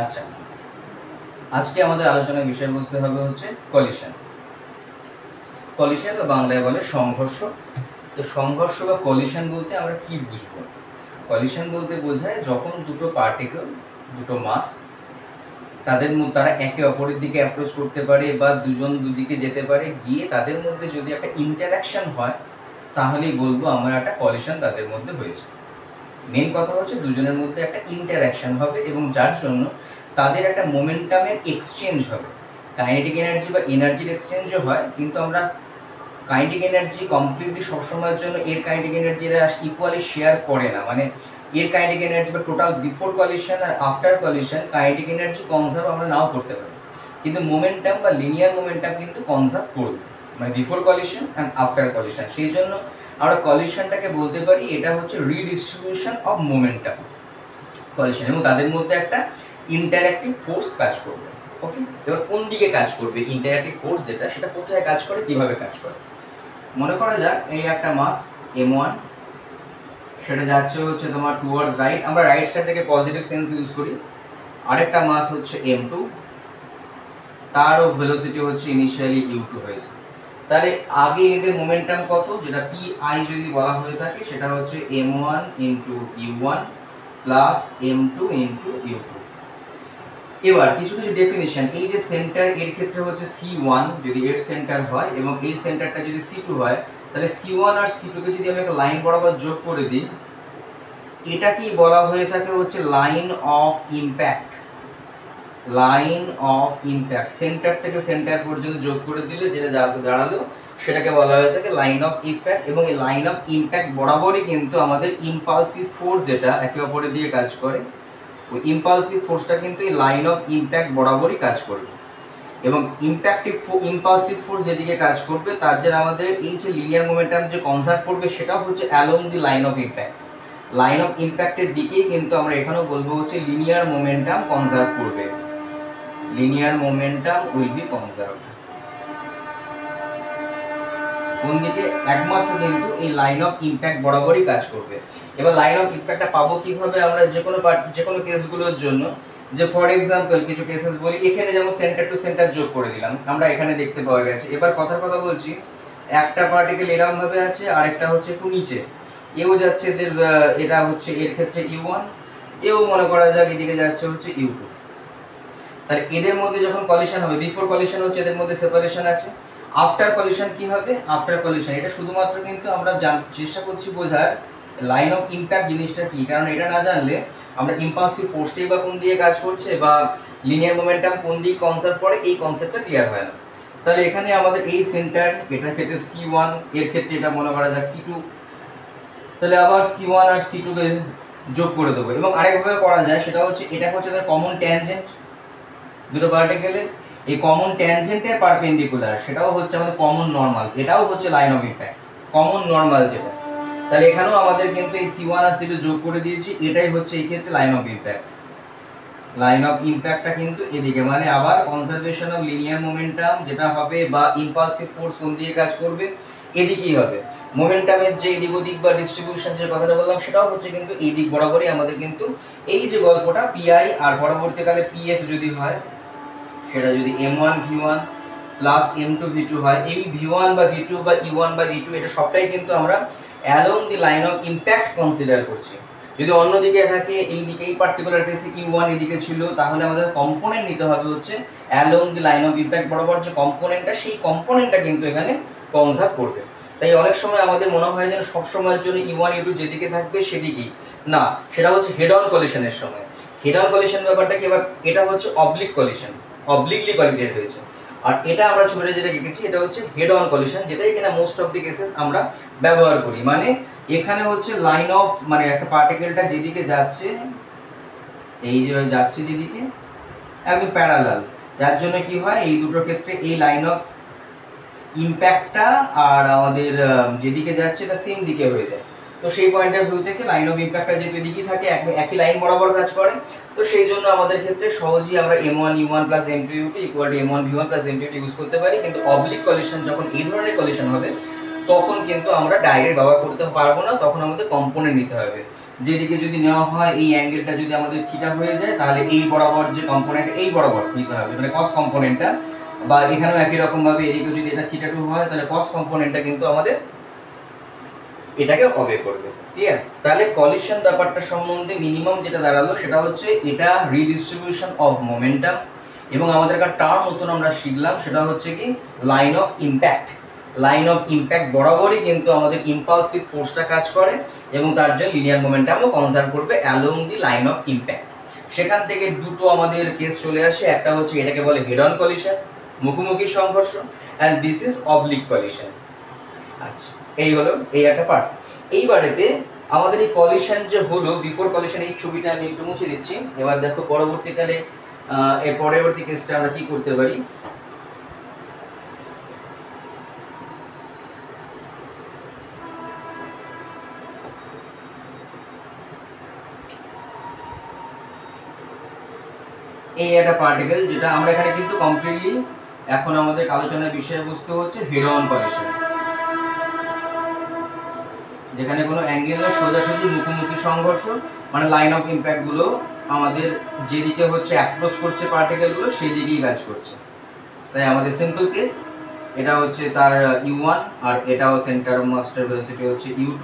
আচ্ছা, আজকে আমাদের আলোচনার বিষয়বস্তু হবে হচ্ছে কলিশন। কলিশন বা বাংলায় বলে সংঘর্ষ। তো সংঘর্ষ বা কলিশন বলতে আমরা কি বুঝবো? কলিশন বলতে বোঝায় যখন দুটো পার্টিকেল, দুটো মাস, তারা একে অপরের দিকে অ্যাপ্রোচ করতে পারে বা দুজন দুদিকে যেতে পারে, গিয়ে তাদের মধ্যে যদি একটা ইন্টারাকশন হয় তাহলেই বলবো আমরা একটা কলিশন তাদের মধ্যে হয়েছে। মেন কথা হচ্ছে দুজনের মধ্যে একটা ইন্টারাকশন হবে এবং যার জন্য তাদের একটা মোমেন্টামের এক্সচেঞ্জ হবে। কাইনেটিক এনার্জি বা এনার্জির এক্সচেঞ্জও হয়, কিন্তু আমরা কাইনেটিক এনার্জি কমপ্লিটলি সবসময়ের জন্য এর কাইনেটিক এনার্জিরা ইকুয়ালি শেয়ার করে না। মানে এর কাইনেটিক এনার্জি বা টোটাল বিফোর কলিশন আর after collision kinetic energy conserve আমরা নাও করতে পারি, কিন্তু মোমেন্টাম বা লিনিয়ার মোমেন্টাম কিন্তু কনজার্ভ করবে, মানে before collision and after collision. সেই জন্য আমরা কলিশনটাকে বলতে পারি এটা হচ্ছে রিডিস্ট্রিবিউশন অফ মোমেন্টাম কলিশন, এবং তাদের মধ্যে একটা ইন্টারঅ্যাক্টিভ ফোর্স কাজ করবে। ওকে, এবার কোন দিকে কাজ করবে ইন্টারঅ্যাক্টিভ ফোর্স, যেটা সেটা কোথায় কাজ করে, কিভাবে কাজ করে? মনে করা যাক এই একটা মাস m1, সেটা যাচ্ছে হচ্ছে তোমার টুয়ার্ডস রাইট, আমরা রাইট সাইড থেকে পজিটিভ সেন্স ইউজ করি। আরেকটা মাস হচ্ছে m2, তারও ভেলোসিটি হচ্ছে ইনিশিয়ালি u2 হয়েছে। তাহলে আগে এদের মোমেন্টাম কত, যেটা pi যদি বলা হয়ে থাকে, সেটা হচ্ছে m1 into u1 plus m2 into u2। এবার কিছু কিছু ডেফিনিশন, এই যে সেন্টার এর ক্ষেত্রে হচ্ছে c1 যদি এর সেন্টার হয় এবং এই সেন্টারটা যদি c2 হয়, তাহলে c1 আর c2 কে যদি আমি একটা লাইন বরাবর যোগ করে দিই, এটা কি বলা হয়ে থাকে হচ্ছে line of impact. Line of impact centre থেকে সেন্টার পর্যন্ত যোগ করে দিলে যেটা দাঁড়ালো সেটাকে বলা হয়ে থাকে লাইন অফ ইম্প্যাক্ট। এবং এই লাইন অফ ইম্প্যাক্ট বরাবরই কিন্তু আমাদের ইম্পালসিভ ফোর্স যেটা একে অপরের দিয়ে কাজ করে, ওই ইম্পালসিভ ফোর্সটা কিন্তু এই লাইন অফ ইম্প্যাক্ট বরাবরই কাজ করবে। এবং ইম্পালসিভ ফোর্স যেদিকে কাজ করবে তার যে আমাদের এই যে লিনিয়ার মোমেন্টাম যে কনজার্ভ করবে সেটা হচ্ছে along the line of impact. Line of ইম্প্যাক্টের দিকেই কিন্তু আমরা এখানেও বলবো হচ্ছে লিনিয়ার মোমেন্টাম কনজার্ভ করবে। Linear momentum will be conserved. কোন দিকে? একমাত্র কিন্তু এই লাইন অফ ইম্প্যাক্ট বরাবরই কাজ করবে। এবার লাইন অফ ইম্প্যাক্টটা পাবো কিভাবে আমরা যে কোনো কেসগুলোর জন্য? যে ফর এক্সাম্পল কিছু কেসেস বলি, এখানে যেমন সেন্টার টু সেন্টার যোগ করে দিলাম, আমরা এখানে দেখতে পাওয়া গেছে। এবার কথার কথা বলছি, একটা পার্টিকেল এরকম ভাবে আছে, আরেকটা হচ্ছে একটু নিচে, এও যাচ্ছে এদের, এটা হচ্ছে এর ক্ষেত্রে u1, এও মনে করা যাক এদিকে যাচ্ছে হচ্ছে u2। তাহলে এদের মধ্যে যখন কলিশন হবে, বিফোর কলিশন হচ্ছে এদের মধ্যে সেপারেশন আছে, আফটার কলিশন কি হবে? আফটার কলিশন এটা শুধুমাত্র কিন্তু আমরা চেষ্টা করছি বোঝার লাইন অফ ইম্প্যাক্ট জিনিসটা কি, কারণ এটা না জানলে আমরা ইম্পালসিভ ফোর্সটাই বা কোন দিকে কাজ করছে বা লিনিয়ার মোমেন্টাম কোন দিকে কনসার্ভ করে এই কনসেপ্টটা ক্লিয়ার হয় না। তাহলে এখানে আমাদের এই সেন্টার, এটার ক্ষেত্রে c1, এর ক্ষেত্রে এটা মনে করা যাক c2, তাহলে আবার c1 আর c2 কে যোগ করে দেবো। এবং আরেকভাবে করা যায়, সেটা হচ্ছে এটা হচ্ছে তার কমন ট্যানজেন্ট, দুটো পার্টিকেলের এই কমন ট্যানজেন্টের পারপেন্ডিকুলার, সেটাও হচ্ছে আমাদের কমন নরমাল, এটাও হচ্ছে line of impact, common normal যেটা। তাহলে এখানেও আমাদের কিন্তু এই c1 আর c2 যোগ করে দিয়েছি, এটাই হচ্ছে এই ক্ষেত্রে line of impact. Line of ইম্প্যাক্টটা কিন্তু এদিকে, মানে আবার কনজারভেশন অফ লিনিয়ার মোমেন্টাম যেটা হবে বা ইম্পালসিভ ফোর্স কোন দিকে কাজ করবে, এদিকেই হবে। মোমেন্টামের যে এদিক ওদিক বা ডিস্ট্রিবিউশন যে কথাটা বললাম সেটাও হচ্ছে কিন্তু এই দিক বরাবরই আমাদের কিন্তু এই যে গল্পটা পিআই আর পরবর্তীকালে পিএফ যদি হয়, সেটা যদি m1 v1 plus m2 v2 হয়, এই v1 বা v2 বা e1 বা e2 এটা সবটাই কিন্তু আমরা along the line of impact consider করছি। যদি অন্যদিকে থাকে, এই দিকে এই পার্টিকুলার কেসে e1 এদিকে ছিল, তাহলে আমাদের কম্পোনেন্ট নিতে হবে হচ্ছে along the line of impact বরাবর যে কম্পোনেন্টটা, সেই কম্পোনেন্টটা কিন্তু এখানে কনজার্ভ করবে। তাই অনেক সময় আমাদের মনে হয় যেন সব সময়ের জন্য e1 e2 যেদিকে থাকবে সেদিকেই না, সেটা হচ্ছে হেড অন কলিশনের সময়। হেড অন কলিশন ব্যাপারটা কি, এবার এটা হচ্ছে অবলিক কলিশন, অবলিকলি কলিডেড হয়েছে। আর এটা আমরা ছবিতে যেটা দেখেছি এটা হচ্ছে হেড অন কলিশন, যেটাই কিনা মোস্ট অফ দি কেসেস আমরা ব্যবহার করি। মানে এখানে হচ্ছে লাইন অফ, মানে একটা পার্টিকেলটা যেদিকে যাচ্ছে, এই যে যাচ্ছে যেদিকে একদম প্যারালাল, যার জন্য কি হয় এই দুটোর ক্ষেত্রে এই লাইন অফ ইম্প্যাক্টটা আর আমাদের যেদিকে যাচ্ছে এটা সেম দিকে হয়ে যায়। তো সেই পয়েন্ট অফ ভিউ থেকে লাইন অফ ইম্প্যাক্টটা যেহেতু এদিকেই থাকে, একই লাইন বরাবর কাজ করে, তো সেই জন্য আমাদের ক্ষেত্রে সহজেই আমরা m1 u1 plus m2 u2 equal to m1 v1 plus m2 u2 use করতে পারি। কিন্তু অবলিক কলিশন যখন এই ধরনের কলিশন হবে তখন কিন্তু আমরা ডাইরেক্ট ব্যবহার করতে পারবো না, তখন আমাদের কম্পোনেন্ট নিতে হবে। যেদিকে যদি নেওয়া হয় এই অ্যাঙ্গেলটা যদি আমাদের থিটা হয়ে যায় তাহলে এই বরাবর যে কম্পোনেন্ট এই বরাবর নিতে হবে, মানে কস কম্পোনেন্টটা, বা এখানেও একই রকম ভাবে এদিকে যদি এটা থিটা 2 হয় তাহলে কস কম্পোনেন্টটা কিন্তু আমাদের এটাকে অবে করবে। ক্লিয়ার? তাহলে কলিশন ব্যাপারটা সম্বন্ধে মিনিমাম যেটা দাঁড়ালো সেটা হচ্ছে এটা রিডিস্ট্রিবিউশন অফ মোমেন্টাম, এবং আমাদের একটা টার্ম নতুন আমরা শিখলাম সেটা হচ্ছে কি line of impact. Line of impact বরাবরই কিন্তু আমাদের ইম্পালসিভ ফোর্সটা কাজ করে এবং তার জন্য লিনিয়ার মোমেন্টামও কনজার্ভ করবে along the line of impact. সেখান থেকে দুটো আমাদের কেস চলে আসে, একটা হচ্ছে এটাকে বলে হেড অন কলিশন, মুখোমুখি সংঘর্ষ, and this is oblique collision. আচ্ছা, এই হলো এই একটা পার্ট। এইবারেতে আমাদের এই কলিশন যে হলো, বিফোর কলিশন এই ছবিটা আমি একটু মুছে দিচ্ছি। এবার দেখো পরবর্তীকালে এর পরবর্তী কেসটা আমরা কি করতে পারি। এই একটা পার্টিকেল যেটা আমরা এখানে কিন্তু কমপ্লিটলি এখন আমাদের আলোচনার বিষয়বস্তু হচ্ছে হেড অন কলিশন, যেখানে কোনো অ্যাঙ্গেল না, সোজাসুজি মুখোমুখি সংঘর্ষ, মানে লাইন অফ ইম্প্যাক্ট গুলো আমাদের যেদিকে হচ্ছে অ্যাপ্রোচ করছে পার্টিকেলগুলো সেই দিকেই কাজ করছে। তাই আমাদের সিম্পল কেস এটা হচ্ছে তার u1 আর এটাও সেন্টার মাস্টার ভেলোসিটি হচ্ছে u2।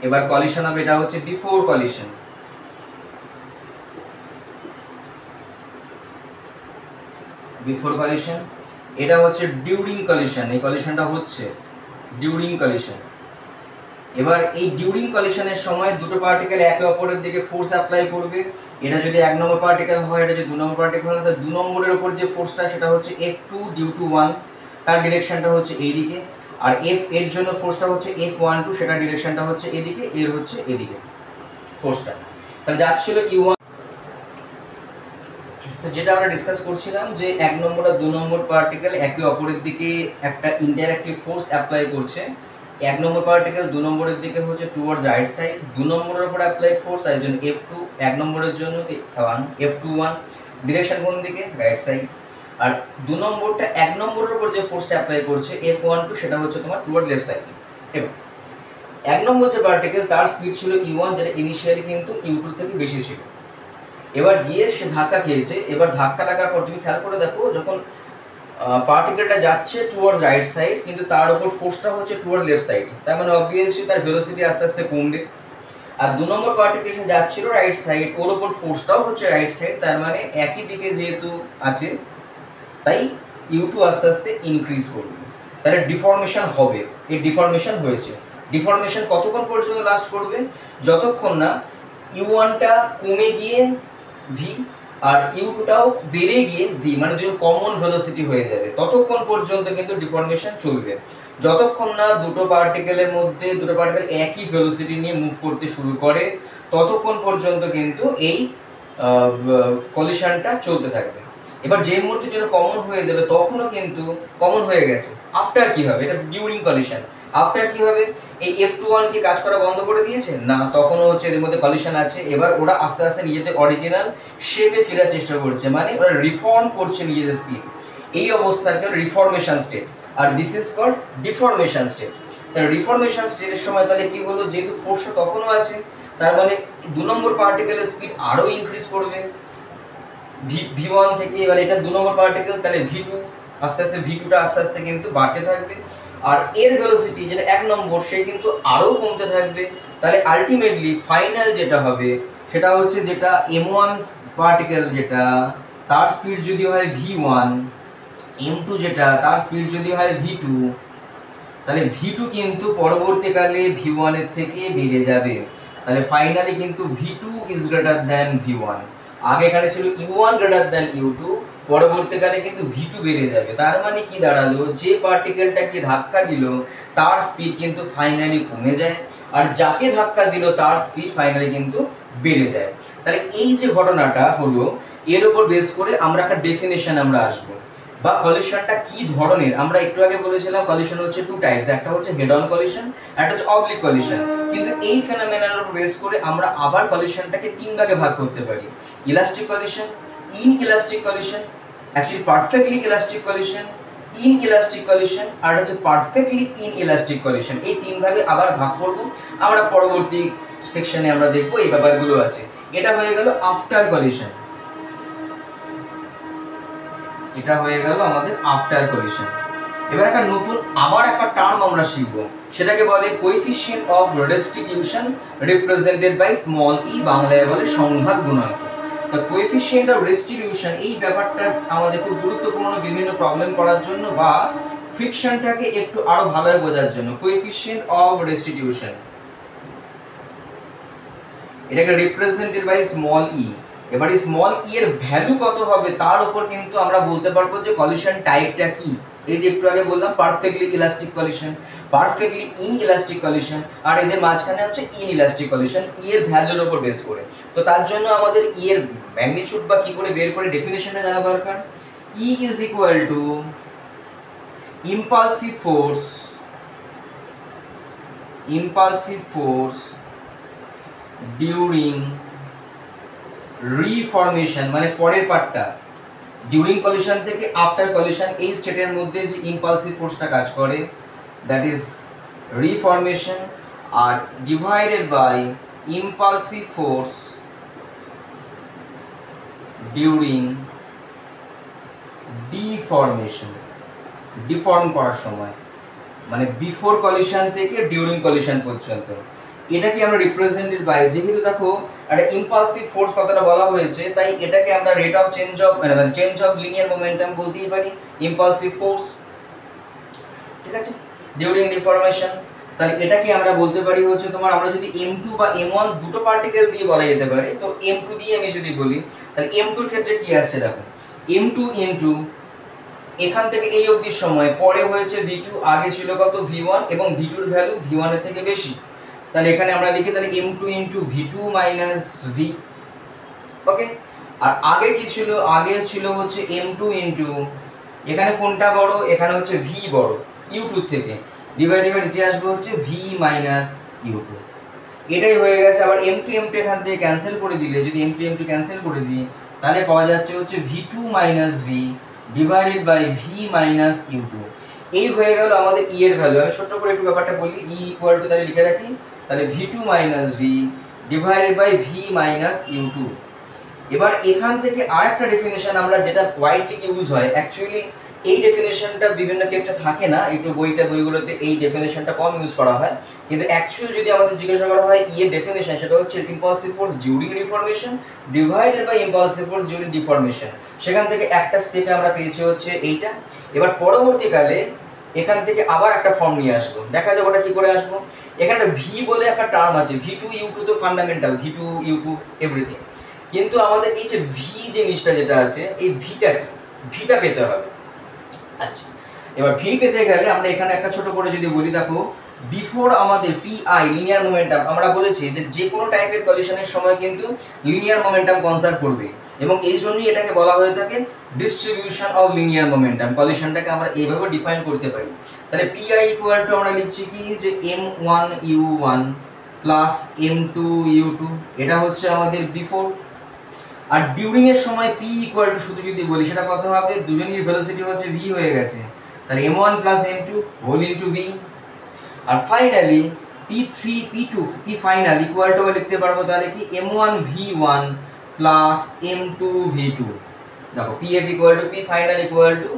এবার কলিশন হবে এটা হচ্ছে বিফোর কলিশন, বিফোর কলিশন। এটা হচ্ছে ডিউরিং কলিশন, এই কলিশনটা হচ্ছে ডিউরিং কলিশন। এবার এই ডিউরিং কলিশনের সময় দুটো পার্টিকেল একে অপরের দিকে ফোর্স অ্যাপ্লাই করবে। এটা যদি 1 নম্বর পার্টিকেল হয়, এটা যদি 2 নম্বর পার্টিকেল হয়, তাহলে 2 নম্বরের উপর যে ফোর্সটা সেটা হচ্ছে F2 ডিউ টু 1, তার ডিরেকশনটা হচ্ছে এইদিকে। আর F এর জন্য ফোর্সটা হচ্ছে F12, সেটার ডিরেকশনটা হচ্ছে এদিকে, এর হচ্ছে এদিকে ফোর্সটা। তাহলে যাচ্ছিল U1। তো যেটা আমরা ডিসকাস করছিলাম যে 1 নম্বর আর 2 নম্বর পার্টিকেল একে অপরের দিকে একটা ইনডাইরেক্টলি ফোর্স অ্যাপ্লাই করছে। 1 নম্বর পার্টিকেল 2 নম্বরের দিকে হচ্ছে টুয়ার্ডস রাইট সাইড, 2 নম্বরের উপর অ্যাপ্লাইড ফোর্স, তাই জন্য F2 1 নম্বরের জন্য 1, F21 ডিরেকশন কোন দিকে, রাইট সাইড। আর 2 নম্বরটা 1 নম্বরের উপর যে ফোর্সটা অ্যাপ্লাই করছে F12 সেটা হচ্ছে তোমার টুয়ার্ড লেফট সাইড। এবার 1 নম্বর যে পার্টিকেল তার স্পিড ছিল u1, যেটা ইনিশিয়ালি কিন্তু u2 থেকে বেশি ছিল। এবার গিয়ে সে ধাক্কা খেয়েছে। এবার ধাক্কা লাগার পর তুমি খেয়াল করে দেখো, যখন পার্টিকেলটা যাচ্ছে টুয়ার্ডস রাইট সাইড কিন্তু তার উপর ফোর্সটা হচ্ছে টুয়ার্ড লেফট সাইড, তার মানে অবভিয়াসলি তার ভেলোসিটি আস্তে আস্তে কমবে। আর 2 নম্বর পার্টিকেল সে যাচ্ছিল রাইট সাইড, ওর উপর ফোর্সটাও হচ্ছে রাইট সাইড, তার মানে একই দিকে যেহেতু আছে তাই u2 আস্তে আস্তে ইনক্রিজ করবে, তাহলে ডিফর্মেশন হবে। এই ডিফর্মেশন হয়েছে। ডিফর্মেশন কতক্ষণ পর্যন্ত লাস্ট করবে, যতক্ষণ না u1টা কমে গিয়ে v আর u2টাও বেড়ে গিয়ে v, মানে দুটো কমন ভেলোসিটি হয়ে যাবে, ততক্ষণ পর্যন্ত কিন্তু ডিফর্মেশন চলবে। যতক্ষণ না দুটো পার্টিকেলের মধ্যে দুটো পার্টিকেল একই ভেলোসিটি নিয়ে মুভ করতে শুরু করে ততক্ষণ পর্যন্ত কিন্তু এই কলিশনটা চলতে থাকবে। এবার যে মুহূর্তে যেন কমন হয়ে যাবে তখনও কিন্তু কমন হয়ে গেছে, আফটার কি হবে, এটা ডিউরিং কলিশন। আফটার কি হবে, এই F21 কি কাজ করা বন্ধ করে দিয়েছে না, তখনও হচ্ছে এর মধ্যে কলিশন আছে। এবার ওরা আস্তে আস্তে নিজেদের অরিজিনাল শেপে ফেরার চেষ্টা করছে, মানে ওরা রিফর্ম করছে নিজেদের স্পিড। এই অবস্থাকে রিফর্মেশন স্টেট, আর this is called deformation state. তাহলে রিফর্মেশন স্টেটের সময় তাহলে কি হলো, যেহেতু ফোর্সটা তখনও আছে তার মানে 2 নম্বর পার্টিকেলের স্পিড আরও ইনক্রিজ করবে v1 থেকে। এবার এটা 2 নম্বর পার্টিকেল, তাহলে v2 আস্তে আস্তে v2টা আস্তে আস্তে কিন্তু বাড়তে থাকবে। আর এর ভেলোসিটি যেটা 1 নম্বর সে কিন্তু আরও কমতে থাকবে। তাহলে আলটিমেটলি ফাইনাল যেটা হবে সেটা হচ্ছে যেটা m1 পার্টিকেল যেটা তার স্পিড যদি হয় v1, m2 যেটা তার স্পিড যদি হয় v2, তাহলে v2 কিন্তু পরবর্তীকালে v1 এর থেকে বেড়ে যাবে। তাহলে ফাইনালি কিন্তু v2 is greater than v1। আগে এখানে ছিল u1 গ্রেটার দ্যান u2, পরবর্তীকালে কিন্তু v2 বেড়ে যাবে। তার মানে কি দাঁড়ালো, যে পার্টিকেলটাকে ধাক্কা দিল তার স্পিড কিন্তু ফাইনালি কমে যায়, আর যাকে ধাক্কা দিল তার স্পিড ফাইনালি কিন্তু বেড়ে যায়। তাহলে এই যে ঘটনাটা হলো এর উপর বেস করে আমরা একটা ডেফিনেশন আমরা আসবো, বা কলিশনটা কি ধরনের। আমরা একটু আগে বলেছিলাম কলিশন হচ্ছে 2 টাইপস, একটা হচ্ছে হেড অন কলিশন, একটা হচ্ছে অবলিক কলিশন। কিন্তু এই ফেনোমেননের উপর বেস করে আমরা আবার কলিশনটাকে 3 ভাগে ভাগ করতে পারি, elastic collision, inelastic collision, actually perfectly elastic collision, inelastic collision, আর হচ্ছে পারফেক্টলি ইনইলাস্টিক কলিশন। এই 3 ভাগে আবার ভাগ করব আমরা পরবর্তী সেকশনে আমরা দেখবো এই ব্যাপারগুলো আছে। এটা হয়ে গেল আফটার কলিশন, এটা হয়ে গেল আমাদের আফটার কলিশন। এবার একটা নতুন আবার একটা টার্ম আমরা শিখব, সেটাকে বলে coefficient of restitution represented by small e, বাংলায় বলে সংঘাত গুণাঙ্ক। তো কোএফিসিয়েন্ট অফ রেস্টিটিউশন এই ব্যাপারটা আমাদের খুব গুরুত্বপূর্ণ বিভিন্ন প্রবলেম করার জন্য বা ফ্রিকশনটাকে একটু আরো ভালোভাবে বোঝার জন্য। কোএফিসিয়েন্ট অফ রেস্টিটিউশন এটাকে রিপ্রেজেন্টেড বাই স্মল ই। এবার এই স্মল ই এর ভ্যালু কত হবে তার উপর কিন্তু আমরা বলতে পারবো যে কলিশন টাইপটা কি। এই যে একটু আগে বললাম perfectly elastic collision, perfectly inelastic collision, আর এদের মাঝখানে হচ্ছে ইনইলাস্টিক কলিশন ই এর ভ্যালুর উপর বেস করে। তো তার জন্য আমাদের ই এর ম্যাগনিটিউড বা কি করে বের করে ডেফিনেশনটা জানা দরকার। E is equal to impulsive force during reformation, মানে পরের পার্টটা ডিউরিং কলিশন থেকে আফটার কলিশন এই স্টেটের মধ্যে যে ইম্পালসিভ ফোর্সটা কাজ করে দ্যাট ইজ রিফরমেশন, আর divided by impulsive force during deformation, deform করার সময়, মানে বিফোর কলিশন থেকে ডিউরিং কলিশন পর্যন্ত। এটাকে আমরা রিপ্রেজেন্টেড বাই, যেহেতু দেখো একটা ইম্পালসিভ ফোর্স কথাটা বলা হয়েছে তাই এটাকে আমরা রেট অফ চেঞ্জ অফ মানে চেঞ্জ অফ লিনিয়ার মোমেন্টাম বলতেই পারি ইম্পালসিভ ফোর্স, ঠিক আছে, ডিউরিং ডিফরমেশন। তাহলে এটাকে আমরা বলতে পারি হচ্ছে তোমার, আমরা যদি m2 বা m1 দুটো পার্টিকেল দিয়ে বলা যেতে পারে, তো m2 দিয়ে আমি যদি বলি তাহলে m2 এর ক্ষেত্রে কি আসছে দেখো, m2 ইনটু এখান থেকে এই অবধি সময় পরে হয়েছে v2, আগে ছিল কত v1 এবং v2 এর ভ্যালু v1 এর থেকে বেশি। তাহলে এখানে আমরা লিখি তাহলে m2 into v2 minus v, ওকে। আর আগে কি ছিল, আগে ছিল হচ্ছে m2 ইনটু এখানে কোনটা বড়, এখানে হচ্ছে v বড় u2 থেকে, ডিভাইড বাই নিচে আসবে হচ্ছে v মাইনাস u2, এটাই হয়ে গেছে। আবার m2 এখান থেকে ক্যান্সেল করে দিলে, যদি m2 ক্যান্সেল করে দিই তাহলে পাওয়া যাচ্ছে হচ্ছে v2 minus v divided by v minus u2। এই হয়ে গেল আমাদের e এর ভ্যালু। আমি ছোট করে একটু ব্যাপারটা বলি, e ইকুয়াল টু তাহলে লিখে রাখি তাহলে v2 minus v divided by v minus u2। এবার এখান থেকে আরেকটা ডেফিনেশন আমরা যেটা ওয়াইডলি ইউজ হয়, অ্যাকচুয়ালি এই ডেফিনেশনটা বিভিন্ন ক্ষেত্রে থাকে না, একটু বইগুলোতে এই ডেফিনেশনটা কম ইউজ করা হয়, কিন্তু অ্যাকচুয়ালি যদি আমাদের জিজ্ঞাসা করা হয় ই এর ডেফিনেশন, সেটা হচ্ছে impulsive force during reformation divided by impulsive force during deformation. সেখান থেকে একটা স্টেপে আমরা পেয়েছি হচ্ছে এইটা। এবার পরবর্তীকালে এখান থেকে আবার একটা ফর্ম নিয়ে আসবো, দেখা যাবে ওটা কি করে আসবো। এখানে ভি বলে একটা টার্ম আছে, v2 u2 তো ফান্ডামেন্টাল, v2 u2 এভরিথিং, কিন্তু আমাদের এই যে ভি জিনিসটা যেটা আছে এই ভিটা কি, ভিটা পেতে হবে। আচ্ছা, এবার ভি পেতে গেলে আমরা এখানে একটা ছোট করে যদি বলি, দেখো বিফোর আমাদের পিআই লিনিয়ার মোমেন্টাম, আমরা বলেছি যে কোনো টাইপের কলিশনের সময় কিন্তু লিনিয়ার মোমেন্টাম কনসার্ভ করবে এবং এই জন্যই এটাকে বলা হয়ে থাকে ডিস্ট্রিবিউশন অফ লিনিয়ার মোমেন্টাম। কলিশনটাকে আমরা এইভাবে ডিফাইন করতে পারি। তাহলে পিআই ইকুয়াল টু আমরা লিখছি কি যে m1 u1 plus m2 u2, এটা হচ্ছে আমাদের বিফোর। আর ডিউরিং এর সময় p ইকুয়াল টু শুধু যদি বলি সেটা কত হবে, দুজনের ভেলোসিটি হচ্ছে v হয়ে গেছে, তাহলে m1 plus m2 whole into v। আর finally p3 p2 p final equal to লিখতে পারবো তাহলে কি m1 v1 plus m2 v2। দেখো pf equal to p final equal two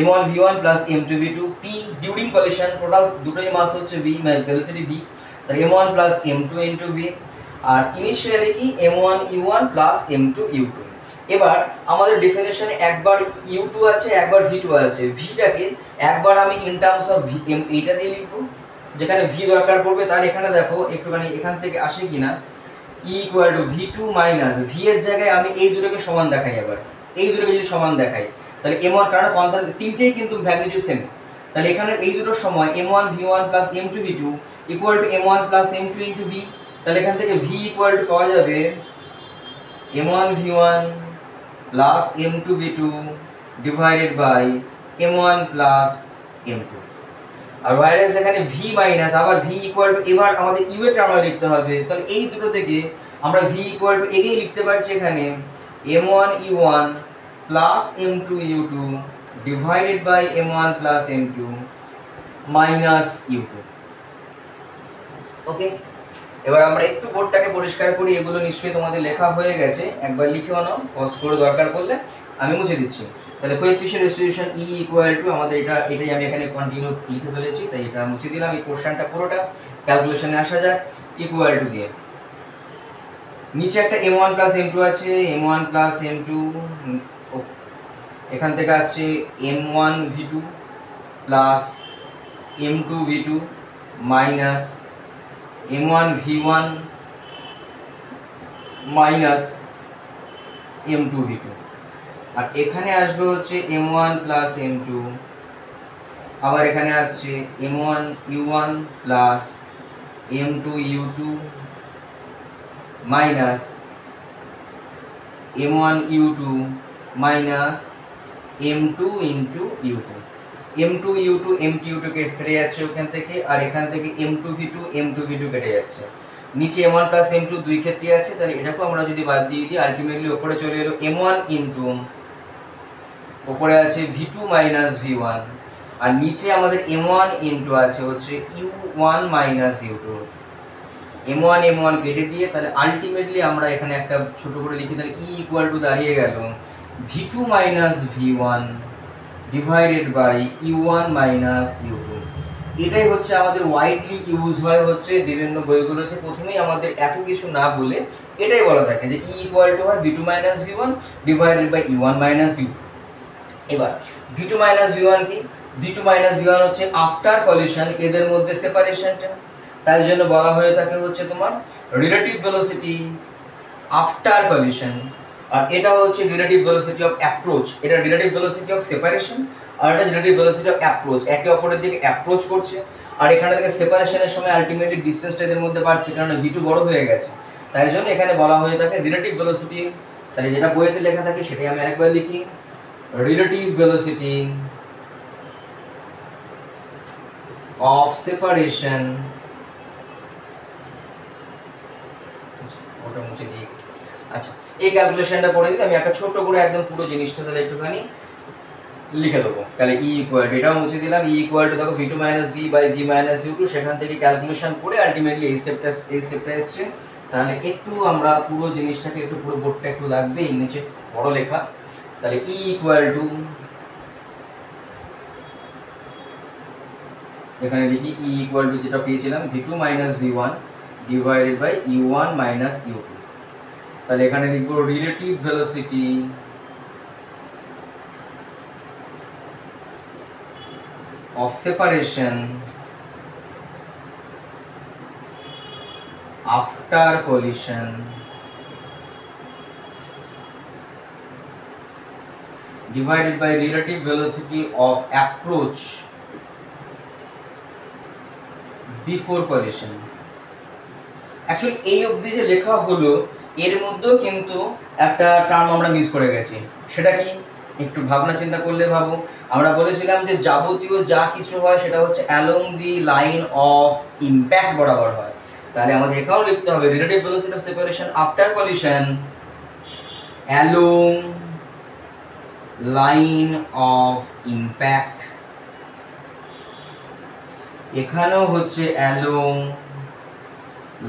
m1 v1 plus m2 v2। p during collision total দুটোই মাস হচ্ছে v, মানে velocity v, তাহলে m1 plus m2 into v। আর initially কি m1 u1 plus m2 u2। এবার আমাদের ডেফিনেশনে একবার u2 আছে একবার v2 আছে, vটাকে একবার আমি ইন টার্মস অফ এইটা দিয়ে লিখবো যেখানে v দরকার পড়বে। তাহলে এখানে দেখো একটুখানি এখান থেকে আসে কিনা, e equal two v2 minus v এর জায়গায় আমি এই দুটোকে সমান দেখাই, আবার এই দুটোকে যদি সমান দেখাই তাহলে m1, কারণ কনস্ট্যান্ট তিনটেই কিন্তু ম্যাগনিটিউড সেম, তাহলে এখানে এই দুটোর সময় m1 v1 plus m2 v2 equal two m1 plus m2 into v। তাহলে এখান থেকে v ইকুয়াল টু পাওয়া যাবে m1 v1 plus m2 v2 divided by m1 plus m2। আর ওয়াইরাস এখানে v মাইনাস আবার v ইকুয়াল টু, এবার আমাদের u এর টার্মে লিখতে হবে, তাহলে এই দুটো থেকে আমরা v ইকুয়াল টু এগেই লিখতে পারছি এখানে m1 u1 plus m2 u2 divided by m1 plus m2 minus u2, okay. এবার আমরা একটু বোর্ডটাকে পরিষ্কার করি, এগুলো নিশ্চয়ই তোমাদের লেখা হয়ে গেছে, একবার লিখেও নাও, পজ করে দরকার পড়লে আমি মুছে দিচ্ছি। তাহলে coefficient distribution e equal two আমাদের এটাই আমি এখানে কন্টিনিউ লিখে ফেলেছি, তাই এটা মুছে দিলাম। এই পোর্শনটা পুরোটা ক্যালকুলেশনে আসা যাক, ইকুয়াল টু দিয়ে নিচে একটা m1 প্লাস m2 আছে, m1 প্লাস m2, এখান থেকে আসছে m1 v2 plus m2 v2 minus m1 v1 minus m2 v2, আর এখানে আসবে হচ্ছে m1 প্লাস m2, আবার এখানে আসছে m1 u1 plus m2 u2 minus m1 u2 minus m2 into u2, m2 u2 m2 u2 কেটে যাচ্ছে ওখান থেকে, আর এখান থেকে m2 v2 m2 v2 কেটে যাচ্ছে। নিচে m1 প্লাস m2 দুই ক্ষেত্রে আছে, তাহলে এটাকেও আমরা যদি বাদ দিয়ে দিই, আলটিমেটলি ওপরে চলে এলো m1 ইন্টু ওপরে আছে v2 মাইনাস v1, আর নিচে আমাদের m1 ইন্টু আছে হচ্ছে u1 minus u2। m1 m1 কেটে দিয়ে তাহলে আলটিমেটলি আমরা এখানে একটা ছোট করে লিখি, তাহলে e ইকুয়াল টু দাঁড়িয়ে গেল v2 minus v1 divided by u1 minus u2। এটাই হচ্ছে আমাদের ওয়াইডলি ইউজ হয় হচ্ছে বিভিন্ন বইগুলোতে, প্রথমেই আমাদের এত কিছু না বলে এটাই বলা থাকে যে e ইকুয়াল টু হয় v2 minus v1 divided by u1 minus u2। এবার v2 মাইনাস v1 কি? v2 মাইনাস v1 হচ্ছে আফটার কলিশন এদের মধ্যে সেপারেশনটা, তাই জন্য বলা হয়ে থাকে হচ্ছে তোমার রিলেটিভ ভেলোসিটি আফটার কলিশন, আর এটা হচ্ছে রিলেটিভ ভেলোসিটি অফ অ্যাপ্রোচ, এটা রিলেটিভ ভেলোসিটি অফ সেপারেশন, আর এটা রিলেটিভ ভেলোসিটি অফ অ্যাপ্রোচ, একে অপরের দিকে অ্যাপ্রোচ করছে, আর এখানে থেকে সেপারেশনের সময় আলটিমেটলি ডিসটেন্সটা এদের মধ্যে বাড়ছে, কারণ v2 বড় হয়ে গেছে, তাই জন্য এখানে বলা হয়ে থাকে রিলেটিভ ভেলোসিটি। তাহলে যেটা বইতে লেখা থাকে সেটাই আমি আরেকবার লিখি, রিলেটিভ ভেলোসিটি অফ সেপারেশন, ওটা মুছে দিই। আচ্ছা, এই ক্যালকুলেশনটা করে দিই, আমি একটা ছোট করে একদম পুরো জিনিসটা তাহলে একটুখানি লিখে দেবো। তাহলে ই ইকুয়াল টু এটাও মুছে দিলাম, ই ইকুয়াল টু দেখো v2 minus v by v minus u2, সেখান থেকে ক্যালকুলেশন করে আলটিমেটলি এই স্টেপটা এসছে। তাহলে একটু আমরা পুরো জিনিসটাকে একটু পুরো বোর্ডটা একটু লাগবে, এই নিচে বড় লেখা। তাহলে ই ইকুয়াল টু এখানে লিখি ই ইকুয়াল টু যেটা পেয়েছিলাম v2 minus v1 divided by u1 minus u2। তাহলে এখানে লিখবো relative velocity of separation after collision divided by relative velocity of approach before collision। Actually এই অবধি যে লেখা হলো এর মধ্যেও কিন্তু একটা টার্ম আমরা মিস করে গেছি, সেটা কি একটু ভাবনা চিন্তা করলে ভাবো। আমরা বলেছিলাম যে যাবতীয় যা কিছু হয় সেটা হচ্ছে along the line of impact বরাবর হয়, তাহলে আমাদের এখানেও লিখতে হবে relative velocity of separation after collision along line of impact, এখানেও হচ্ছে along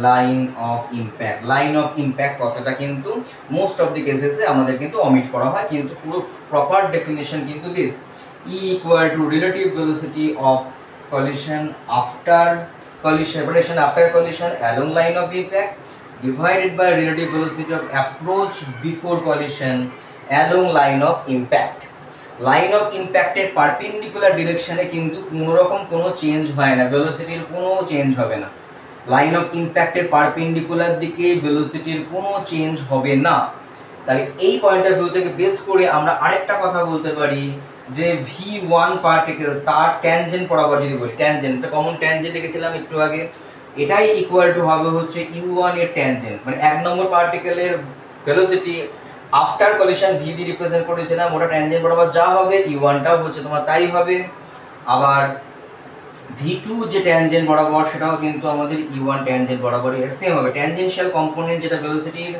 line of impact. Line of impact কথাটা কিন্তু মোস্ট অফ দি কেসেসে আমাদের কিন্তু অমিট করা হয়, কিন্তু পুরো প্রপার ডেফিনেশন কিন্তু this e equal to relative velocity of collision after collision separation after collision along line of impact divided by relative velocity of approach before collision along line of impact. Line of ইম্প্যাক্টের perpendicular ডিরেকশনে কিন্তু কোনোরকম কোনো change হয় না, ভেলোসিটির কোনো change হবে না। লাইন অফ ইম্প্যাক্টের পারপেন্ডিকুলার দিকে ভেলোসিটির কোনো চেঞ্জ হবে না। তাহলে এই পয়েন্ট অফ ভিউ থেকে বেস করে আমরা আরেকটা কথা বলতে পারি যে v1 পার্টিকেল তার ট্যানজেন্ট বরাবর যদি বলি, ট্যানজেন্ট একটা কমন ট্যানজেন্ট দেখেছিলাম একটু আগে, এটাই ইকুয়াল টু হবে হচ্ছে u1 এর ট্যানজেন্ট, মানে এক নম্বর পার্টিকেলের ভেলোসিটি আফটার কলিশন v দিয়ে রিপ্রেজেন্ট করেছিলাম, ওটা ট্যানজেন্ট বরাবর যা হবে u1টাও হচ্ছে তোমার তাই হবে। আবার v2 যে ট্যানজেন্ট বরাবর সেটাও কিন্তু আমাদের u1 ট্যানজেন্ট বরাবরই সেম হবে। ট্যানজেনশিয়াল কম্পোনেন্ট যেটা ভেলোসিটির,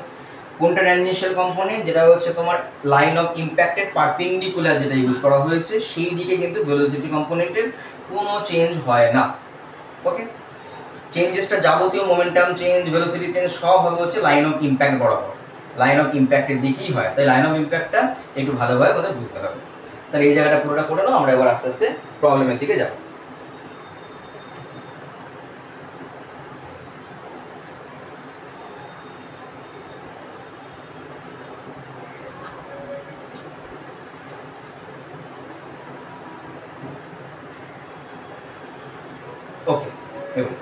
কোনটা ট্যানজেনশিয়াল কম্পোনেন্ট, যেটা হচ্ছে তোমার লাইন অফ ইম্প্যাক্টেড পারপেন্ডিকুলার যেটা ইউজ করা হয়েছে সেই দিকে কিন্তু ভেলোসিটি কম্পোনেন্টের কোনো চেঞ্জ হয় না। ওকে, চেঞ্জেসটা যাবতীয় মোমেন্টাম চেঞ্জ, ভেলোসিটি চেঞ্জ সব হবে হচ্ছে লাইন অফ ইম্প্যাক্ট বরাবর, লাইন অফ ইম্প্যাক্টের দিকেই হয়। তাই লাইন অফ ইম্প্যাক্টটা একটু ভালোভাবে আমাদের বুঝতে হবে। তাহলে এই জায়গাটা পুরোটা করে নাও, আমরা এবার আস্তে আস্তে প্রবলেমের দিকে যাব। ওকে, এবার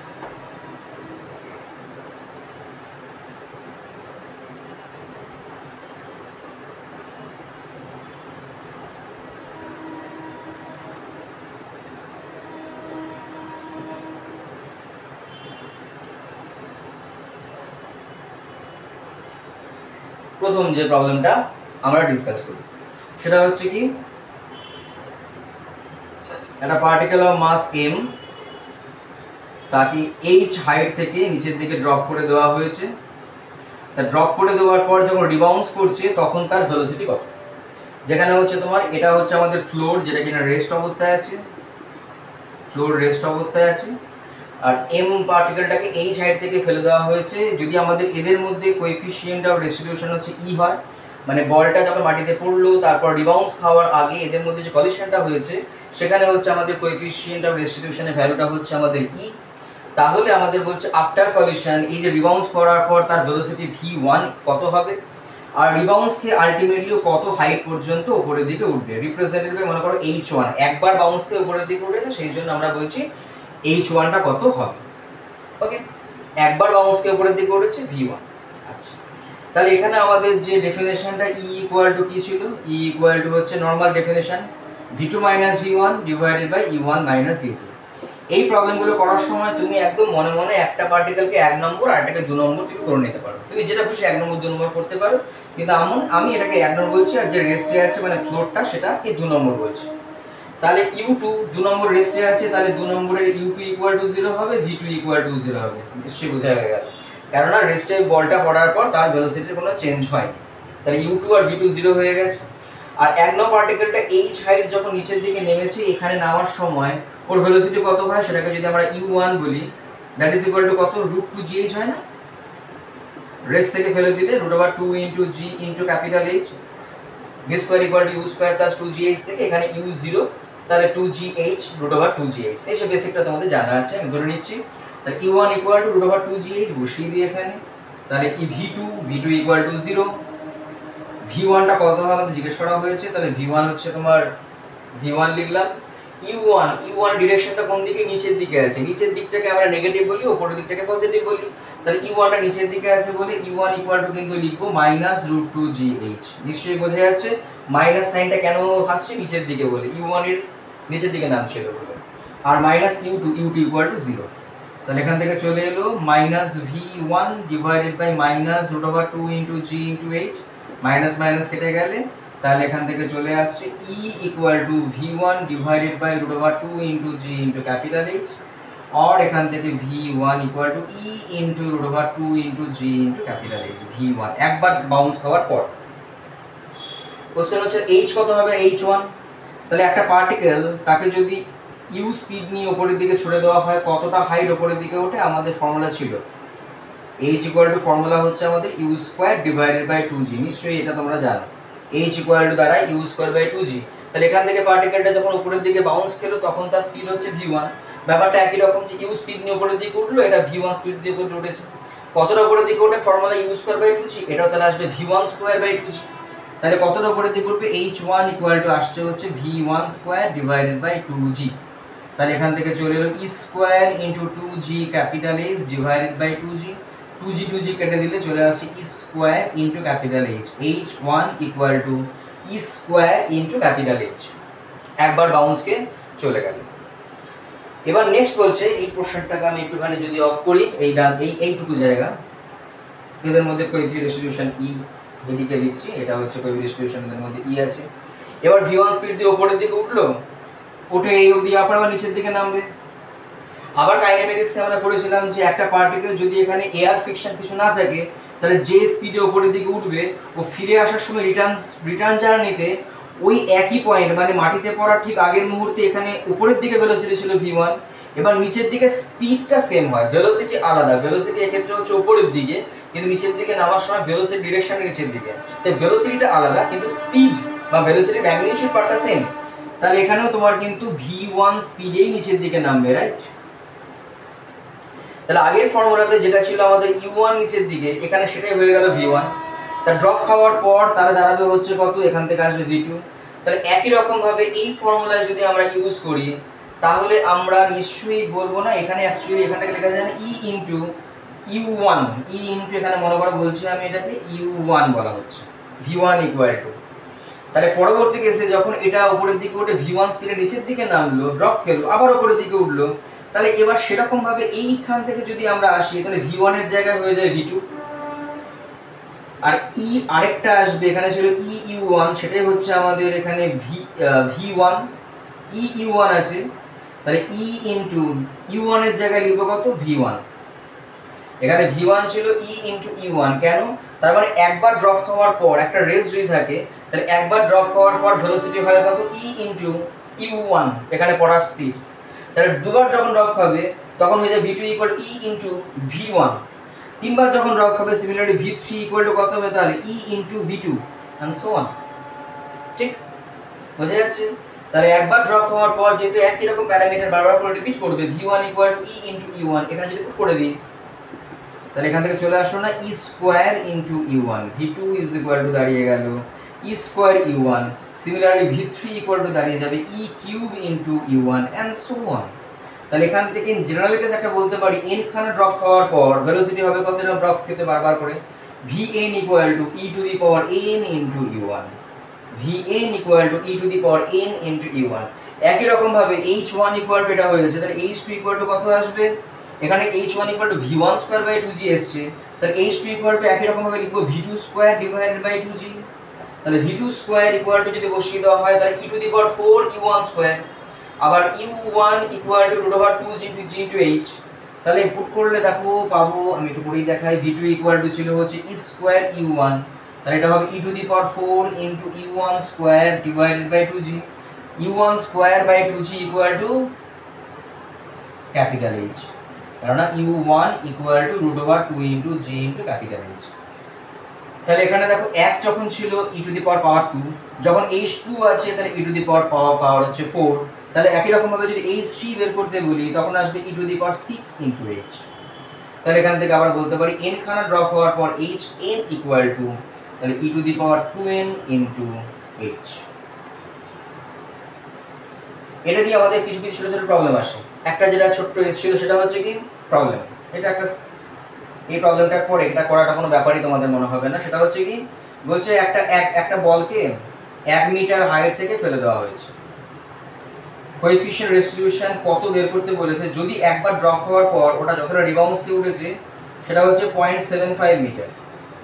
প্রথম যে প্রবলেমটা আমরা ডিসকাস করি সেটা হচ্ছে কি, একটা পার্টিকেল অফ মাস m তাকে h হাইট থেকে নিচের দিকে ড্রপ করে দেওয়া হয়েছে। তা ড্রপ করে দেওয়ার পর যখন রিবাউন্স করছে তখন তার ভেলোসিটি কত, যেখানে হচ্ছে তোমার এটা হচ্ছে আমাদের ফ্লোর, যেটা কিনা রেস্ট অবস্থায় আছে, ফ্লোর রেস্ট অবস্থায় আছে। আর m পার্টিকেলটাকে h হাইট থেকে ফেলে দেওয়া হয়েছে। যদি আমাদের এদের মধ্যে কোএফিসিয়েন্ট অফ ডিস্ট্রিবিউশন হচ্ছে e হয়, মানে বলটা যখন মাটিতে পড়লো তারপর রিবাউন্স খাওয়ার আগে এদের মধ্যে যে কলিশনটা হয়েছে সেখানে হচ্ছে আমাদের কোএফিসিয়েন্ট অফ ডিস্ট্রিবিউশনের ভ্যালুটা হচ্ছে আমাদের e। তাহলে আমাদের বলছে আফটার কলিশন এই যে রিবাউন্স করার পর তার ভেলোসিটি v1 কত হবে, আর রিবাউন্সকে আলটিমেটলি কত হাইট পর্যন্ত উপরের দিকে উঠবে, রিপ্রেজেন্টেড বাই মনে করো h1, একবার বাউন্সকে উপরের দিকে উঠেছে সেই জন্য আমরা বলছি h1টা কত হবে। ওকে, একবার বাউন্সকে উপরের দিকে উঠেছে v1। আচ্ছা, তাহলে এখানে আমাদের যে ডেফিনেশনটা e ইকুয়াল টু কি ছিল, e ইকুয়াল টু হচ্ছে normal definition v2 minus v1 divided by e1 minus u2। এই প্রবলেমগুলো করার সময় তুমি একদম মনে মনে একটা পার্টিকেলকে 1 নম্বর আর এটাকে 2 নম্বর তুমি করে নিতে পারো, তুমি যেটা খুশি 1 নম্বর 2 নম্বর করতে পারো, কিন্তু আমি এটাকে 1 নম্বর বলছি আর যে রেস্টে আছে মানে ফ্লোরটা সেটাকে 2 নম্বর বলছি। তাহলে u2 2 নম্বর রেস্টে আছে, তাহলে 2 নম্বরের u2 ইকুয়াল টু 0 হবে, v2 ইকুয়াল টু 0 হবে। নিশ্চয়ই বোঝা গেল, কেননা রেস্টে বলটা পড়ার পর তার ভেলোসিটির কোনো চেঞ্জ হয়নি, তাহলে u2 আর v2 0 হয়ে গেছে। আর 1 নম্বর পার্টিকেলটা h হাইট যখন নিচের দিকে নেমেছে এখানে নামার সময় ওর ভেলোসিটি কত হয় সেটাকে যদি আমরা u1 বলি, দ্যাট ইজ ইকুয়াল টু কত, √2gh হয় না, রেস্ট থেকে ফেলে দিলে √2 into g into capital h, v square equal to u square plus 2gh থেকে এখানে u0, তাহলে 2gh √2gh। এই সব বেসিকটা তোমাদের জানা আছে, আমি ধরে নিচ্ছি। তাহলে u1 ইকুয়াল টু √2gh বসিয়ে দিই এখানে, তাহলে v2 ইকুয়াল টু 0, v1টা কত হবে আমাদের জিজ্ঞেস করা হয়েছে, তাহলে v1 হচ্ছে তোমার v1 লিখলাম। u1 ডিরেকশনটা কোন দিকে, নিচের দিকে আছে, নিচের দিকটাকে আমরা নেগেটিভ বলি, উপরের দিকটাকে পজিটিভ বলি। তাহলে u1টা নিচের দিকে আছে বলে u1 ইকুয়াল টু কিন্তু লিখবো -√2gh। নিশ্চয়ই বোঝা যাচ্ছে মাইনাস সাইনটা কেন আসছে, নিচের দিকে বলে u1 এর নিচের দিকে নাম ছিল বলে। আর u2 ইকুয়াল টু 0, তাহলে এখান থেকে চলে এলো -v1 divided by -√2 into g into h, minus minus কেটে গেলে তাহলে এখান থেকে চলে আসছে e equal to v1 divided by √2 into g into capital h, और এখান থেকে v1 equal to e into √2 into g into capital h, v1 একবার বাউন্স হওয়ার পর। কোশ্চেন হচ্ছে h কত হবে, h1। তাহলে একটা পার্টিকেল তাকে যদি u স্পিড নিয়ে উপরের দিকে ছুড়ে দেওয়া হয় কতটা হাইট উপরের দিকে ওঠে, আমাদের ফর্মুলা ছিল h ইকুয়াল টু ফর্মুলা হচ্ছে আমাদের u square divided by 2g, নিশ্চয়ই এটা তোমরা জানো, h ইকুয়াল টু দ্বারা u স্কয়ার বাই 2g। তাহলে এখান থেকে পার্টিকেলটা যখন উপরের দিকে বাউন্স খেলো তখন তার স্পিড হচ্ছে v1, ব্যাপারটা একই রকম যে u স্পিড নিয়ে উপরের দিকে উঠলো, এটা v1 স্পিড দিয়ে উঠেছে, কতটা উপরের দিকে ওঠে formula u square by 2g, এটাও তাহলে আসবে v1 স্কয়ার বাই 2g। তাহলে কতটা উপরের দিকে উঠবে, h1 ইকুয়াল টু আসছে হচ্ছে v1 square divided by 2g। তাহলে এখান থেকে চলে এলো e square into 2g capital h divided by 2g কেটে দিলে চলে আসে e square into capital h, h1 equal to e square into capital h, একবার বাউন্সকে চলে গেল। এবার নেক্সট বলছে, এই পোরশনটাকে আমি একটুখানি যদি অফ করি, এইটুকু জায়গা এদের মধ্যে কোএফিসিয়েন্ট ডিস্ট্রিবিউশন e এদিকে লিখছি, এটা হচ্ছে কোএফিসিয়েন্ট ডিস্ট্রিবিউশন এদের মধ্যে e আছে। এবার v1 স্পিড দিয়ে উপরের দিকে উঠলো, উঠে এই অবধি আবার নিচের দিকে নামবে। আবার কাইনেমেটিক্সে আমরা পড়েছিলাম যে একটা পার্টিকেল যদি এখানে এয়ার ফ্রিকশন কিছু না থাকে তাহলে যে স্পিডে উপরের দিকে উঠবে ও ফিরে আসার সময় রিটার্ন জার্নিতে ওই একই পয়েন্ট মানে মাটিতে পড়ার ঠিক আগের মুহূর্তে এখানে উপরের দিকে ভেলোসিটি ছিল v1, এবার নিচের দিকে স্পিডটা সেম হয়, ভেলোসিটি আলাদা, ভেলোসিটি এক্ষেত্রে হচ্ছে উপরের দিকে, কিন্তু নিচের দিকে নামার সময় ভেলোসিটি ডিরেকশন নিচের দিকে, তাই ভেলোসিটিটা আলাদা কিন্তু স্পিড বা ভেলোসিটি ম্যাগনিটিউড পার্টটা সেম। তাহলে এখানেও তোমার কিন্তু v1 স্পিডেই নিচের দিকে নামবে, রাইট? তাহলে আগের ফর্মুলাতে যেটা ছিল আমাদের u1 নিচের দিকে, এখানে সেটাই হয়ে গেল v1। তা ড্রপ খাওয়ার পর তাহলে দাঁড়াবে হচ্ছে কত, এখান থেকে আসবে v2। তাহলে একই রকম ভাবে এই ফর্মুলায় যদি আমরা ইউজ করি তাহলে আমরা নিশ্চয়ই বলবো না, এখানে অ্যাকচুয়ালি এখানটাকে লেখা যায় না e into u1, e into এখানে মনে করে বলছি আমি এটাকে u1 বলা হচ্ছে, v1 ইকুয়াল টু, তাহলে পরবর্তী কেসে যখন এটা উপরের দিকে উঠে v1 স্পিডে নিচের দিকে নামলো, ড্রপ খেলো, আবার উপরের দিকে উঠলো, তাহলে এবার সেরকম ভাবে এইখান থেকে যদি আমরা আসি তাহলে v1 এর জায়গায় হয়ে যায় v2, আর e আরেকটা আসবে, এখানে ছিল e u1, সেটাই হচ্ছে আমাদের এখানে v1, e u1 আছে, তাহলে e ইনটু u1 এর জায়গায় লিখব কত, v1। এখানে v1 ছিল e ইনটু u1, কেন? তার মানে একবার ড্রপ খাওয়ার পর একটা রেস যদি থাকে, তাহলে একবার ড্রপ খাওয়ার পর ভেলোসিটি হয় কত, e ইনটু u1, এখানে পড়ার স্পিড। তাহলে দুবার যখন ড্রপ খাবে তখন হয়ে যায় v2 equal e into v1। তিনবার যখন ড্রপ খাবে সিমিলারলি v3 ইকুয়াল টু কত হবে, তাহলে e into v2 and so on. ঠিক বোঝা যাচ্ছে? তাহলে একবার ড্রপ হওয়ার পর যেহেতু একই রকম প্যারামিটার বারবার করে রিপিট করবে, v1 equal to e into u1, এখানে যদি পুট করে দিই তাহলে এখান থেকে চলে আসলো না e square into u1, v2 is equal to দাঁড়িয়ে গেল e square u1, similarly v3 equal to দাঁড়িয়ে যাবে e cube into u1 and so on. তাহলে এখান থেকে ইন জেনারেল কেস একটা বলতে পারি n খানা ড্রপ খাওয়ার পর ভেলোসিটি হবে কত, এরকম ড্রপ খেতে বারবার করে, vn equal to e to the power n into u1, vn equal to e to the power n into u1। একই রকম ভাবে h1 ইকুয়াল টু এটা হয়ে যাচ্ছে, তাহলে h2 ইকুয়াল টু কত আসবে, এখানে h1 equal to v1 square by 2g এসছে, তাহলে h2 ইকুয়াল টু একই রকম ভাবে লিখব v2 square divided by 2g। তাহলে v2 স্কয়ার ইকুয়াল টু যদি বসিয়ে দেওয়া হয় তাহলে e to the power 4 u1 square, আবার u1 equal to root over 2g into g into h। তাহলে পুট করলে দেখো পাবো, আমি একটু পরেই দেখাই, v2 ইকুয়াল টু ছিল হচ্ছে e স্কয়ার u1, তাহলে এটা হবে e to the power 4 into u1 square divided by 2g, u1 square by 2g equal to capital H, কারণ u1 equal to root over 2 into g into capital H। তাহলে এখানে দেখো 1 যখন ছিল e to the পাওয়ার 2, যখন h2 আছে তাহলে e to the পাওয়ার হচ্ছে 4, তাহলে একই রকম ভাবে যদি h3 বের করতে বলি তখন আসবে e to the power 6 into h। তাহলে এখান থেকে আবার বলতে পারি n খানা ড্রপ হওয়ার পর hn ইকুয়াল টু তাহলে e to the power 2n into h। এটা দিয়ে আমাদের কিছু কিছু ছোট ছোট প্রবলেম আসে, একটা যেটা ছোট্ট এসেছিল সেটা হচ্ছে কি প্রবলেম, এটা একটা, এই প্রবলেমটা পরে এটা করাটা কোনো ব্যাপারই তোমাদের মনে হবে না। সেটা হচ্ছে কি বলছে একটা বলকে 1 মিটার হাইট থেকে ফেলে দেওয়া হয়েছে, কোএফিশিয়েন্ট রেস্টিটিউশন কত বের করতে বলেছে, যদি একবার ড্রপ হওয়ার পর ওটা যতটা রিবাউন্সকে উঠেছে সেটা হচ্ছে 0.75 মিটার,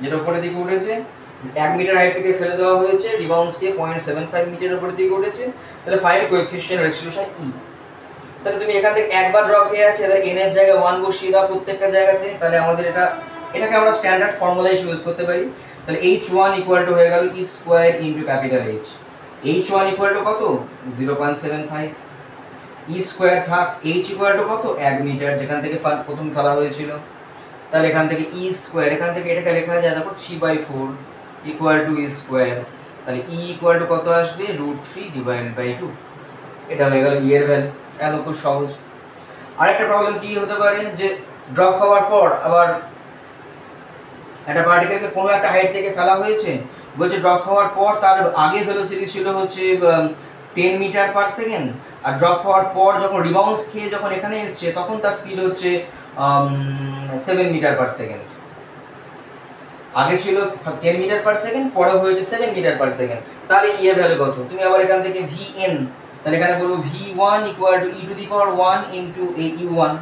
যেটা উপরের দিকে উঠেছে 1 মিটার হাইট থেকে ফেলে দেওয়া হয়েছে, রিবাউন্সকে 0.75 মিটার উপরের দিকে উঠেছে, তাহলে ফাইন্ড কোএফিশিয়েন্ট রেস্টিটিউশন E। তাহলে তুমি এখান থেকে একবার ড্রপ হয়ে আছে, তাহলে n এর জায়গায় 1 বসিয়ে দাও প্রত্যেকটা জায়গাতে, তাহলে আমাদের এটাকে আমরা স্ট্যান্ডার্ড ফর্মুলা হিসেবে ইউজ করতে পারি। তাহলে h1 ইকুয়াল টু হয়ে গেল e square into capital H, h1 equal to কত 0.75, e স্কয়ার থাক, h ইকুয়াল টু কত 1 মিটার যেখান থেকে প্রথম ফেলা হয়েছিল, তাহলে এখান থেকে e স্কয়ার, এখান থেকে এটাকে লেখা যায় দেখো 3/4 ইকুয়াল টু e স্কয়ার, তাহলে e ইকুয়াল টু কত আসবে √3 ডিভাইডেড বাই 2। এটা হয়ে গেল e এর ভ্যালু, একদম খুব সহজ। আরেকটা প্রবলেম কি হতে পারে যে ড্রপ হওয়ার পর আবার একটা পার্টিকেলকে কোনো একটা হাইট থেকে ফেলা হয়েছে, বলছে ড্রপ হওয়ার পর তার আগে ভেলোসিটি ছিল হচ্ছে 10 মিটার পার সেকেন্ড, আর ড্রপ হওয়ার পর যখন রিবাউন্স খেয়ে যখন এখানে এসছে তখন তার স্পিড হচ্ছে 7 মিটার পার সেকেন্ড। আগে ছিল 10 মিটার পার সেকেন্ড, পরে হয়েছে 7 মিটার পার সেকেন্ড। তাহলে e এর ভ্যালু কত, তুমি আবার এখান থেকে vn, তাহলে এখানে বলবো v1 equal to e to the power 1 into u1,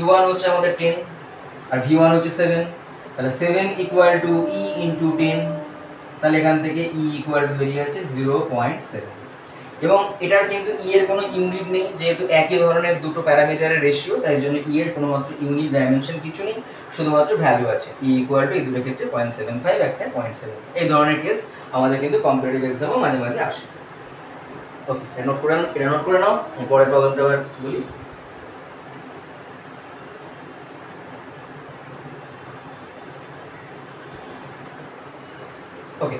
u1 হচ্ছে আমাদের 10 আর v1 হচ্ছে 7, তাহলে 7 ইকুয়াল টু e ইনটু 10, তাহলে এখান থেকে e ইকুয়াল টু বেরিয়ে আছে 0.7। এবং এটার কিন্তু e এর কোনো ইউনিট নেই, যেহেতু একই ধরনের দুটো প্যারামিটারের রেশিও, তাই জন্য e এর কোনো মাত্র ইউনিট ডাইমেনশন কিছু নেই, শুধুমাত্র ভ্যালু আছে। e ইকুয়াল টু এই দুটোর ক্ষেত্রে 0.75, একটা 0.7। এই ধরনের কেস আমাদের কিন্তু কম্পিটিটিভ এক্সামও মাঝে মাঝে আসে। ওকে, এটা নোট করে নাও, আমি পরের প্রবলেমটা আবার বলি। ওকে,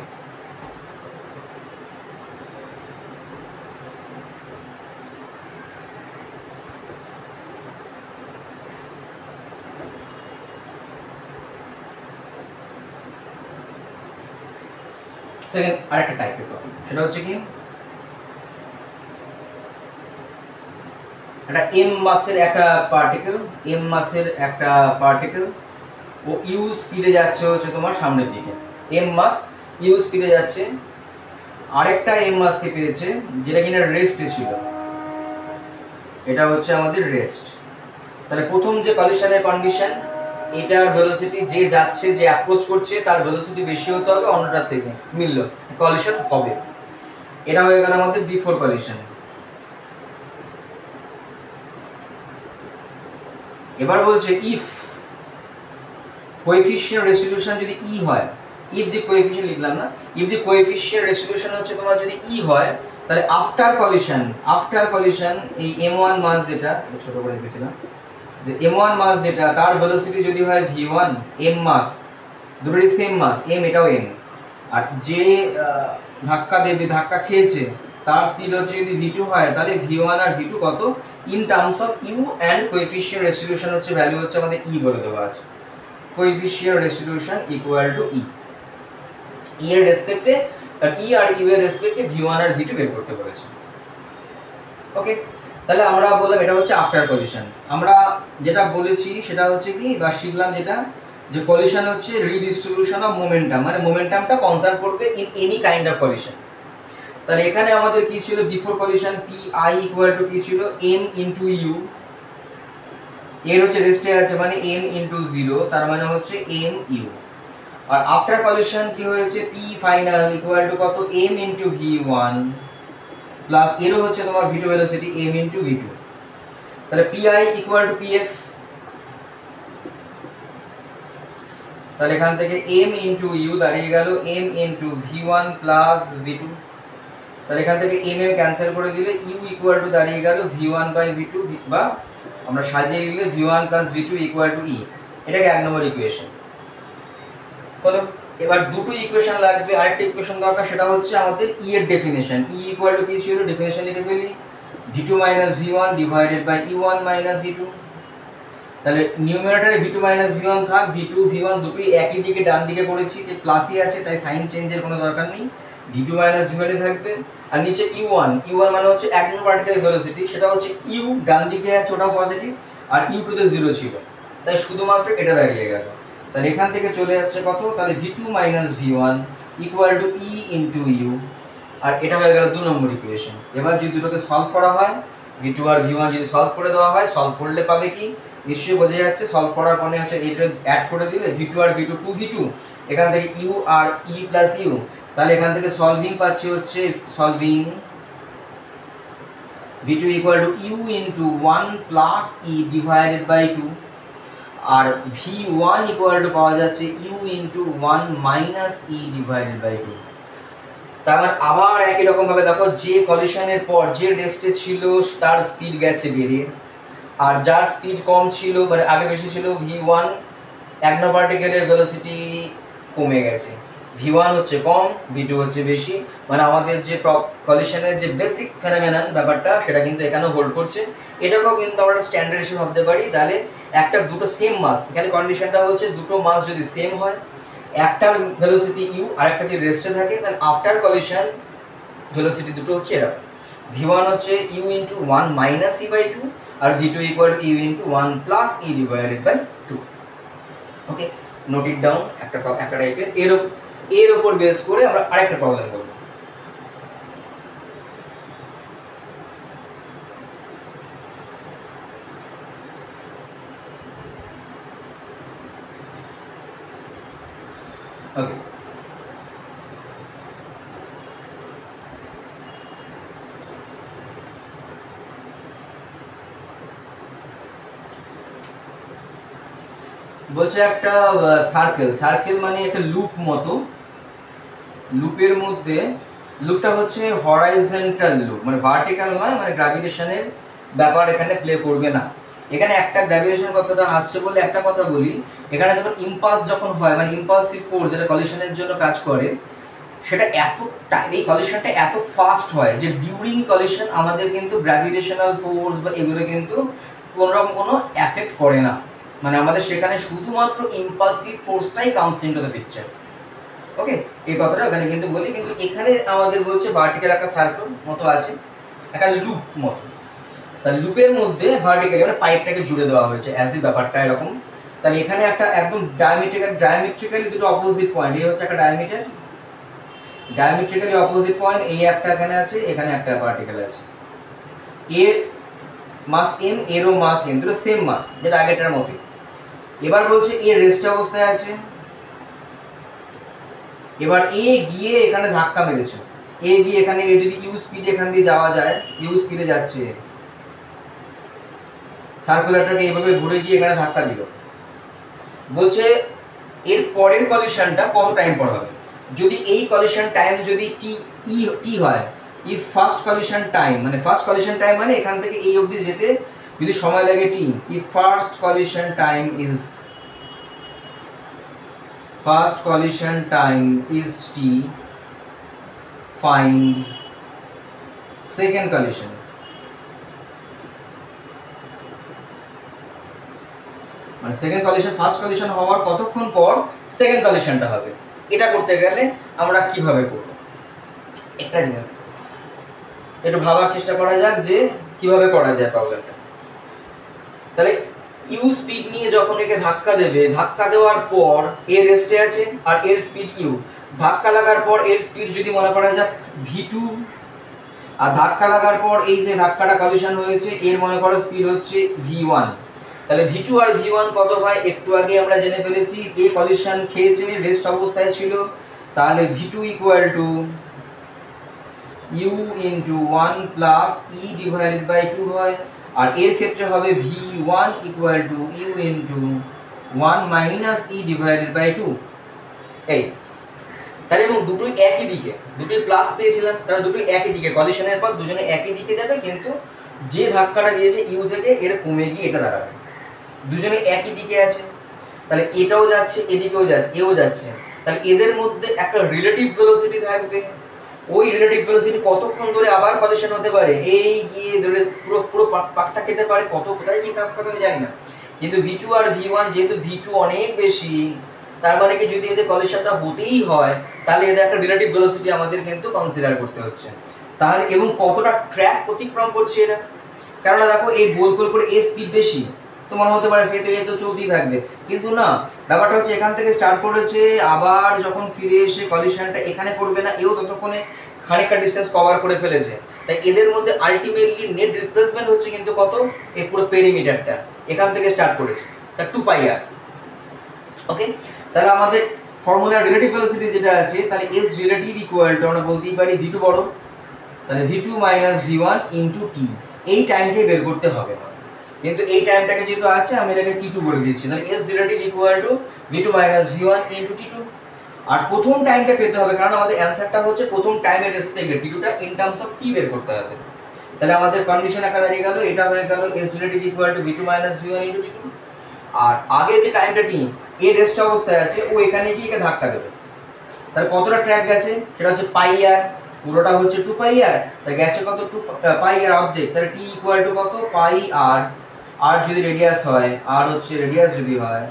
সেকেন্ড আরেকটা টাইপের প্রবলেম, সেটা হচ্ছে কি একটা এম মাসের একটা পার্টিকেল ও ইউ স্পিডে যাচ্ছে হচ্ছে তোমার সামনের দিকে, এম মাস ইউ স্পিডে যাচ্ছে, আরেকটা এম মাসকে পেয়েছে যেটা কিনা রেস্টে ছিল, এটা হচ্ছে আমাদের রেস্ট। তাহলে প্রথম যে কলিশনের কন্ডিশন, এটার ভেলোসিটি যে যাচ্ছে যে অ্যাপ্রোচ করছে তার ভেলোসিটি বেশি হতে হবে অন্যটার থেকে, মিলল, কলিশন হবে। এটা হয়ে গেল আমাদের বিফোর কলিশন। এবার বলছে ইফ কোএফিশিয়েন্ট রেজোলিউশন যদি ই হয়, ইফ দি কোএফিশিয়েন্ট লিখলাম না, ইফ দি কোএফিশিয়েন্ট রেজোলিউশন হচ্ছে তোমার যদি ই হয়, তাহলে আফটার কলিশন এই m1 মাস যেটা ছোট করে লিখেছিলাম, যে m1 মাস যেটা তার ভেলোসিটি যদি হয় v1, m মাস দুটোরই সেম মাস m, এটাও m, আর যে ধাক্কা খেয়েছে তার স্পিড হচ্ছে যদি v2 হয়, তাহলে v1 আর v2 কত in terms of u and coefficient resolution হচ্ছে ভ্যালু হচ্ছে আমাদের e বলে দেওয়া আছে, coefficient resolution equal to e, e এর রেসপেক্টে e আর u এর রেসপেক্টে v1 আর v2 বের করতে বলেছে। ওকে, তাহলে আমরা বললাম এটা হচ্ছে আফটার কলিশন। আমরা যেটা বলেছি সেটা হচ্ছে কি বা শিখলাম যেটা, যে কলিশন হচ্ছে রিডিস্ট্রিবিউশন অফ মোমেন্টাম, মানে মোমেন্টামটা কনজার্ভ করবে in any kind of collision. তাহলে এখানে আমাদের কি ছিল before collision, P I equal to কি ছিল m ইনটু ইউ, এর হচ্ছে রেস্টে আছে মানে m ইনটু 0, তার মানে হচ্ছে m ইউ। আর আফটার কলিশন কি হয়েছে, পি ফাইনাল ইকুয়াল টু কত m ইনটু v1 প্লাস এরও হচ্ছে তোমার v2 velocity m into v2, তাহলে pi ইকুয়াল টু pf, তাহলে এখান থেকে m ইনটু u দাঁড়িয়ে গেল m into v1 plus v2, তাহলে এখান থেকে m ক্যান্সেল করে দিলে u ইকুয়াল টু দাঁড়িয়ে গেল v1 বাই v2, বা আমরা সাজিয়ে লিখলে v1 plus v2 equal to e। এটাকে এক নম্বর ইকুয়েশন হলো। এবার দুটো ইকুয়েশন লাগবে, আরেকটা ইকুয়েশন দরকার, সেটা হচ্ছে আমাদের e এর ডেফিনেশন। e ইকুয়াল টু কি ছিল, ডেফিনেশন লিখে ফেলি v2 minus v1 divided by e1 minus e2। তাহলে নিউমারেটরে v2 মাইনাস v1 থাক, v2 v1 দুটোই একই দিকে ডান দিকে করেছি, যে প্লাসই আছে তাই সাইন চেঞ্জের কোনো দরকার নেই, v2 মাইনাস v1 থাকবে। আর নিচে e1 মানে হচ্ছে এক নম্বর পার্টিকেল ভেলোসিটি, সেটা হচ্ছে u ডান দিকে আছে ওটাও পজিটিভ, আর u2 তে 0 ছিল, তাই শুধুমাত্র এটা দাঁড়িয়ে গেল। তাহলে এখান থেকে চলে আসছে কত, তাহলে v2 minus v1 equal to e into u, আর এটা হয়ে গেল 2 নম্বর ইকুয়েশন। এবার যদি দুটোকে সলভ করা হয়, v2 আর v1 যদি সলভ করে দেওয়া হয়, সলভ করলে পাবে কি, নিশ্চয়ই বোঝা যাচ্ছে, সলভ করার পরে হচ্ছে এটা অ্যাড করে দিলে v2 আর v2 2v2, এখান থেকে u আর e প্লাস u, তাহলে এখান থেকে সলভিং পাচ্ছি হচ্ছে solving v2 equal to u into 1 plus e divided by 2, আর v1 ইকুয়াল টু পাওয়া যাচ্ছে u into 1 minus e divided by 2। তার মানে আবার একই রকম ভাবে দেখো, যে কলিশনের পর যে রেস্টে ছিল তার স্পিড গেছে বেরিয়ে, আর যার স্পিড কম ছিল মানে আগে বেশি ছিল v1, এক নম্বর পার্টিকেলের ভেলোসিটি কমে গেছে, v1 হচ্ছে কম, v2 হচ্ছে বেশি, মানে আমাদের যে কলিশনের যে বেসিক ফেনোমেনন ব্যাপারটা সেটা কিন্তু এখানেও হোল্ড করছে। এটাকেও কিন্তু আমরা স্ট্যান্ডার্ড হিসেবে ভাবতে পারি। তাহলে একটা দুটো সেম মাস, এখানে কন্ডিশনটা হচ্ছে দুটো মাস যদি সেম হয়, একটার ভেলোসিটি u আর একটাটি রেস্টে থাকে, তাহলে আফটার কলিশন ভেলোসিটি দুটো হচ্ছে এরকম, v1 হচ্ছে u into 1 minus e by 2, আর v2 equal to u into 1 plus e divided by 2। Okay, note it down, একটা টাইপের। এর উপর বেস করে আমরা আরেকটা প্রবলেম করব। ওকে, বলছে একটা সার্কেল মানে একটা লুপ মতো, লুপের মধ্যে লুপটা হচ্ছে হরাইজন্টাল লুপ, মানে ভার্টিক্যাল নয়, মানে গ্র্যাভিটেশনের ব্যাপার এখানে প্লে করবে না। এখানে একটা গ্র্যাভিটেশন কথাটা আসছে বলে একটা কথা বলি, এখানে যখন ইম্পালস যখন হয়, মানে ইম্পালসিভ ফোর্স যেটা কলিশনের জন্য কাজ করে, সেটা এত টাইম, এই কলিশনটা এত ফাস্ট হয় যে ডিউরিং কলিশন আমাদের কিন্তু গ্র্যাভিটেশনাল ফোর্স বা এগুলো কিন্তু কোনোরকম কোনো এফেক্ট করে না, মানে আমাদের সেখানে শুধুমাত্র ইম্পালসিভ ফোর্সটাই comes into the picture. Okay, এই কথাটা ওখানে কিন্তু বলি, কিন্তু এখানে আমাদের বলছে ভার্টিক্যাল একটা সার্কেল মতো আছে, একটা লুপ মতো। তাহলে লুপের মধ্যে ভার্টিক্যালি মানে পাইপটাকে জুড়ে দেওয়া হয়েছে অ্যাজ ই ব্যাপারটা এরকম। তাহলে এখানে একটা একদম ডায়ামেট্রিক্যালি দুটো অপোজিট পয়েন্ট, এই হচ্ছে একটা ডায়ামেট্রিক্যালি অপোজিট পয়েন্ট, এই একটা এখানে আছে, এখানে একটা পার্টিকেল আছে। এর মাস এম, এরও মাস এম, দুটো সেম মাস, যেটা আগেরটার মতোই। এবার বলছে এর রেস্ট অবস্থায় আছে, এবার এ গিয়ে এখানে ধাক্কা মেরেছে, এ গিয়ে এখানে, এ যদি ইউ স্পিডে এখান দিয়ে যাওয়া যায়, ইউ স্পিডে যাচ্ছে, সার্কুলারটাকে এইভাবে ঘুরে গিয়ে এখানে ধাক্কা দিল। বলছে এর পরের কলিশনটা কত টাইম পর হবে। যদি এই কলিশন টাইম যদি টি হয়, ই ফার্স্ট কলিশন টাইম মানে ফার্স্ট কলিশন টাইম মানে এখান থেকে এই অবধি যেতে যদি সময় লাগে t, e first collision time is t, find second collision. মানে সেকেন্ড কলিশন ফার্স্ট কলিশন হওয়ার কতক্ষণ পর সেকেন্ড কলিশনটা হবে। এটা করতে গেলে আমরা কিভাবে করব, একটা জিনিস একটু ভাবার চেষ্টা করা যাক যে কিভাবে করা যায় প্রবলেমটা। তাহলে ইউ স্পিড নিয়ে যখন একে ধাক্কা দেবে, ধাক্কা দেওয়ার পর এর রেস্টে আছে আর এর স্পিড ইউ, ধাক্কা লাগার পর এর স্পিড যদি মনে করা যাক v2, আর ধাক্কা লাগার পর এই যে ধাক্কাটা কলিশন হয়েছে এর মনে করো স্পিড হচ্ছে v1। তাহলে v2 আর v1 কত হয় একটু আগে আমরা জেনে ফেলেছি, এ কলিশন খেয়েছে রেস্ট অবস্থায় ছিল, তাহলে v2 equal to u into 1 plus e divided by 2 হয়, আর এর ক্ষেত্রে হবে v1 equal to u into 1 minus e divided by 2। এই তাহলে এবং দুটোই একই দিকে, দুটোই প্লাস পেয়েছিলাম, তাহলে দুটোই একই দিকে, কলিশনের পর দুজনে একই দিকে যাবে, কিন্তু যে ধাক্কাটা দিয়েছে ইউ থেকে এর কমে গিয়ে এটা দাঁড়াবে, দুজনে একই দিকে আছে। তাহলে এটাও যাচ্ছে, এদিকেও যাচ্ছে, এও যাচ্ছে, তাহলে এদের মধ্যে একটা রিলেটিভ ভেলোসিটি থাকবে। ওই রিলেটিভ ভেলোসিটি কতক্ষণ ধরে আবার কলিশন হতে পারে, এই গিয়ে ধরে পুরো পুরো পাকটা খেতে পারে, কত কোথায় কি পাক আমি জানি না, কিন্তু v2 আর v1 যেহেতু v2 অনেক বেশি, তার মানে কি যদি এদের কলিশনটা হতেই হয় তাহলে এদের একটা রিলেটিভ ভেলোসিটি আমাদের কিন্তু কনসিডার করতে হচ্ছে। তাহলে এবং কতটা ট্র্যাক অতিক্রম করছে এরা, কারণ দেখো এই গোল গোল করে এ স্পিড বেশি, তো মনে হতে পারে সে তো এ তো চলতেই থাকবে, কিন্তু না, ব্যাপারটা হচ্ছে এখান থেকে স্টার্ট করেছে, আবার যখন ফিরে এসে কলিশনটা এখানে করবে না, এও ততক্ষণে খানিকটা ডিস্টেন্স কভার করে ফেলেছে। তাই এদের মধ্যে আলটিমেটলি নেট রিপ্লেসমেন্ট হচ্ছে কিন্তু কত, এই পুরো পেরিমিটারটা এখান থেকে স্টার্ট করেছে, তার 2πr। ওকে, তাহলে আমাদের ফর্মুলা রিলেটিভ ভেলোসিটি যেটা আছে, তাহলে s রিলেটিভ ইকুয়াল টু আমরা বলতেই পারি v2 বড়, তাহলে v2 minus v1 into t, এই টাইমটাই বের করতে হবে। কিন্তু এই টাইমটাকে যেহেতু আছে আমি এটাকে t2 বলে দিচ্ছি, তাহলে s relative equal to v2 minus v1 into t2। আর প্রথম টাইমটা পেতে হবে, কারণ আমাদের অ্যানসারটা হচ্ছে প্রথম টাইমের রেসপেক্টে t2টা ইন টার্মস অফ t বের করতে হবে। তাহলে আমাদের কন্ডিশন একটা দাঁড়িয়ে গেল, এটা হয়ে গেল s relative equal to v2 minus v1 into t2। আর আগে যে টাইমটা t এর রেস্ট অবস্থায় আছে, ও এখানে গিয়ে একে ধাক্কা দেবে, তাহলে কতটা ট্র্যাক গেছে সেটা হচ্ছে πr, পুরোটা হচ্ছে 2πr, তাহলে গেছে কত 2πr অর্ধেক, তাহলে t ইকুয়াল টু কত πr, আর যদি রেডিয়াস হয়, আর হচ্ছে রেডিয়াস যদি হয়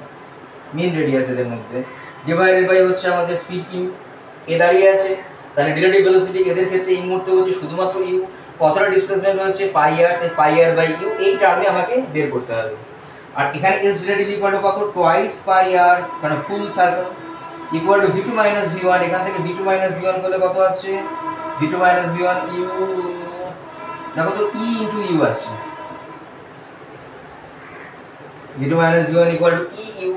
মিন রেডিয়াস এদের মধ্যে, ডিভাইডেড বাই হচ্ছে আমাদের স্পিড ইউ, এ দাঁড়িয়ে আছে। তাহলে রিলেটিভ ভেলোসিটি এদের ক্ষেত্রে এই মুহূর্তে হচ্ছে শুধুমাত্র ইউ, কতটা ডিসপ্লেসমেন্ট হচ্ছে πr, তাই πr বাই ইউ, এই টার্মে আমাকে বের করতে হবে। আর এখানে s রিলেটিভ ইকুয়াল টু কত টুয়াইস πr, মানে ফুল circle, equal to v2 minus v1, এখান থেকে v2 মাইনাস v1 করলে কত আসছে v2 মাইনাস v1 ইউ, দেখো তো e ইনটু ইউ আসছে, v2 minus v1 equal to e u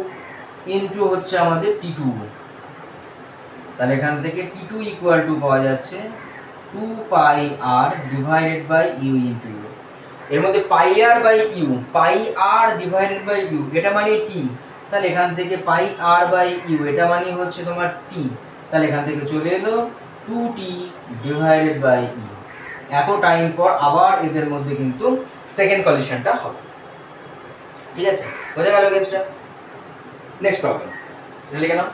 into হচ্ছে আমাদের t2। তাহলে এখান থেকে t2 ইকুয়াল টু পাওয়া যাচ্ছে 2πr divided by u into u, এর মধ্যে πr by u, πr divided by u এটা মানে t, তাহলে এখান থেকে πr বাই ইউ এটা মানে হচ্ছে তোমার t, তাহলে এখান থেকে চলে এলো 2t ডিভাইডেড বাই ইউ। এত টাইম পর আবার এদের মধ্যে কিন্তু সেকেন্ড কলিশনটা হবে। ঠিক আছে, বোঝা গেল কেসটা? নেক্সট প্রবলেম লিখে নাও।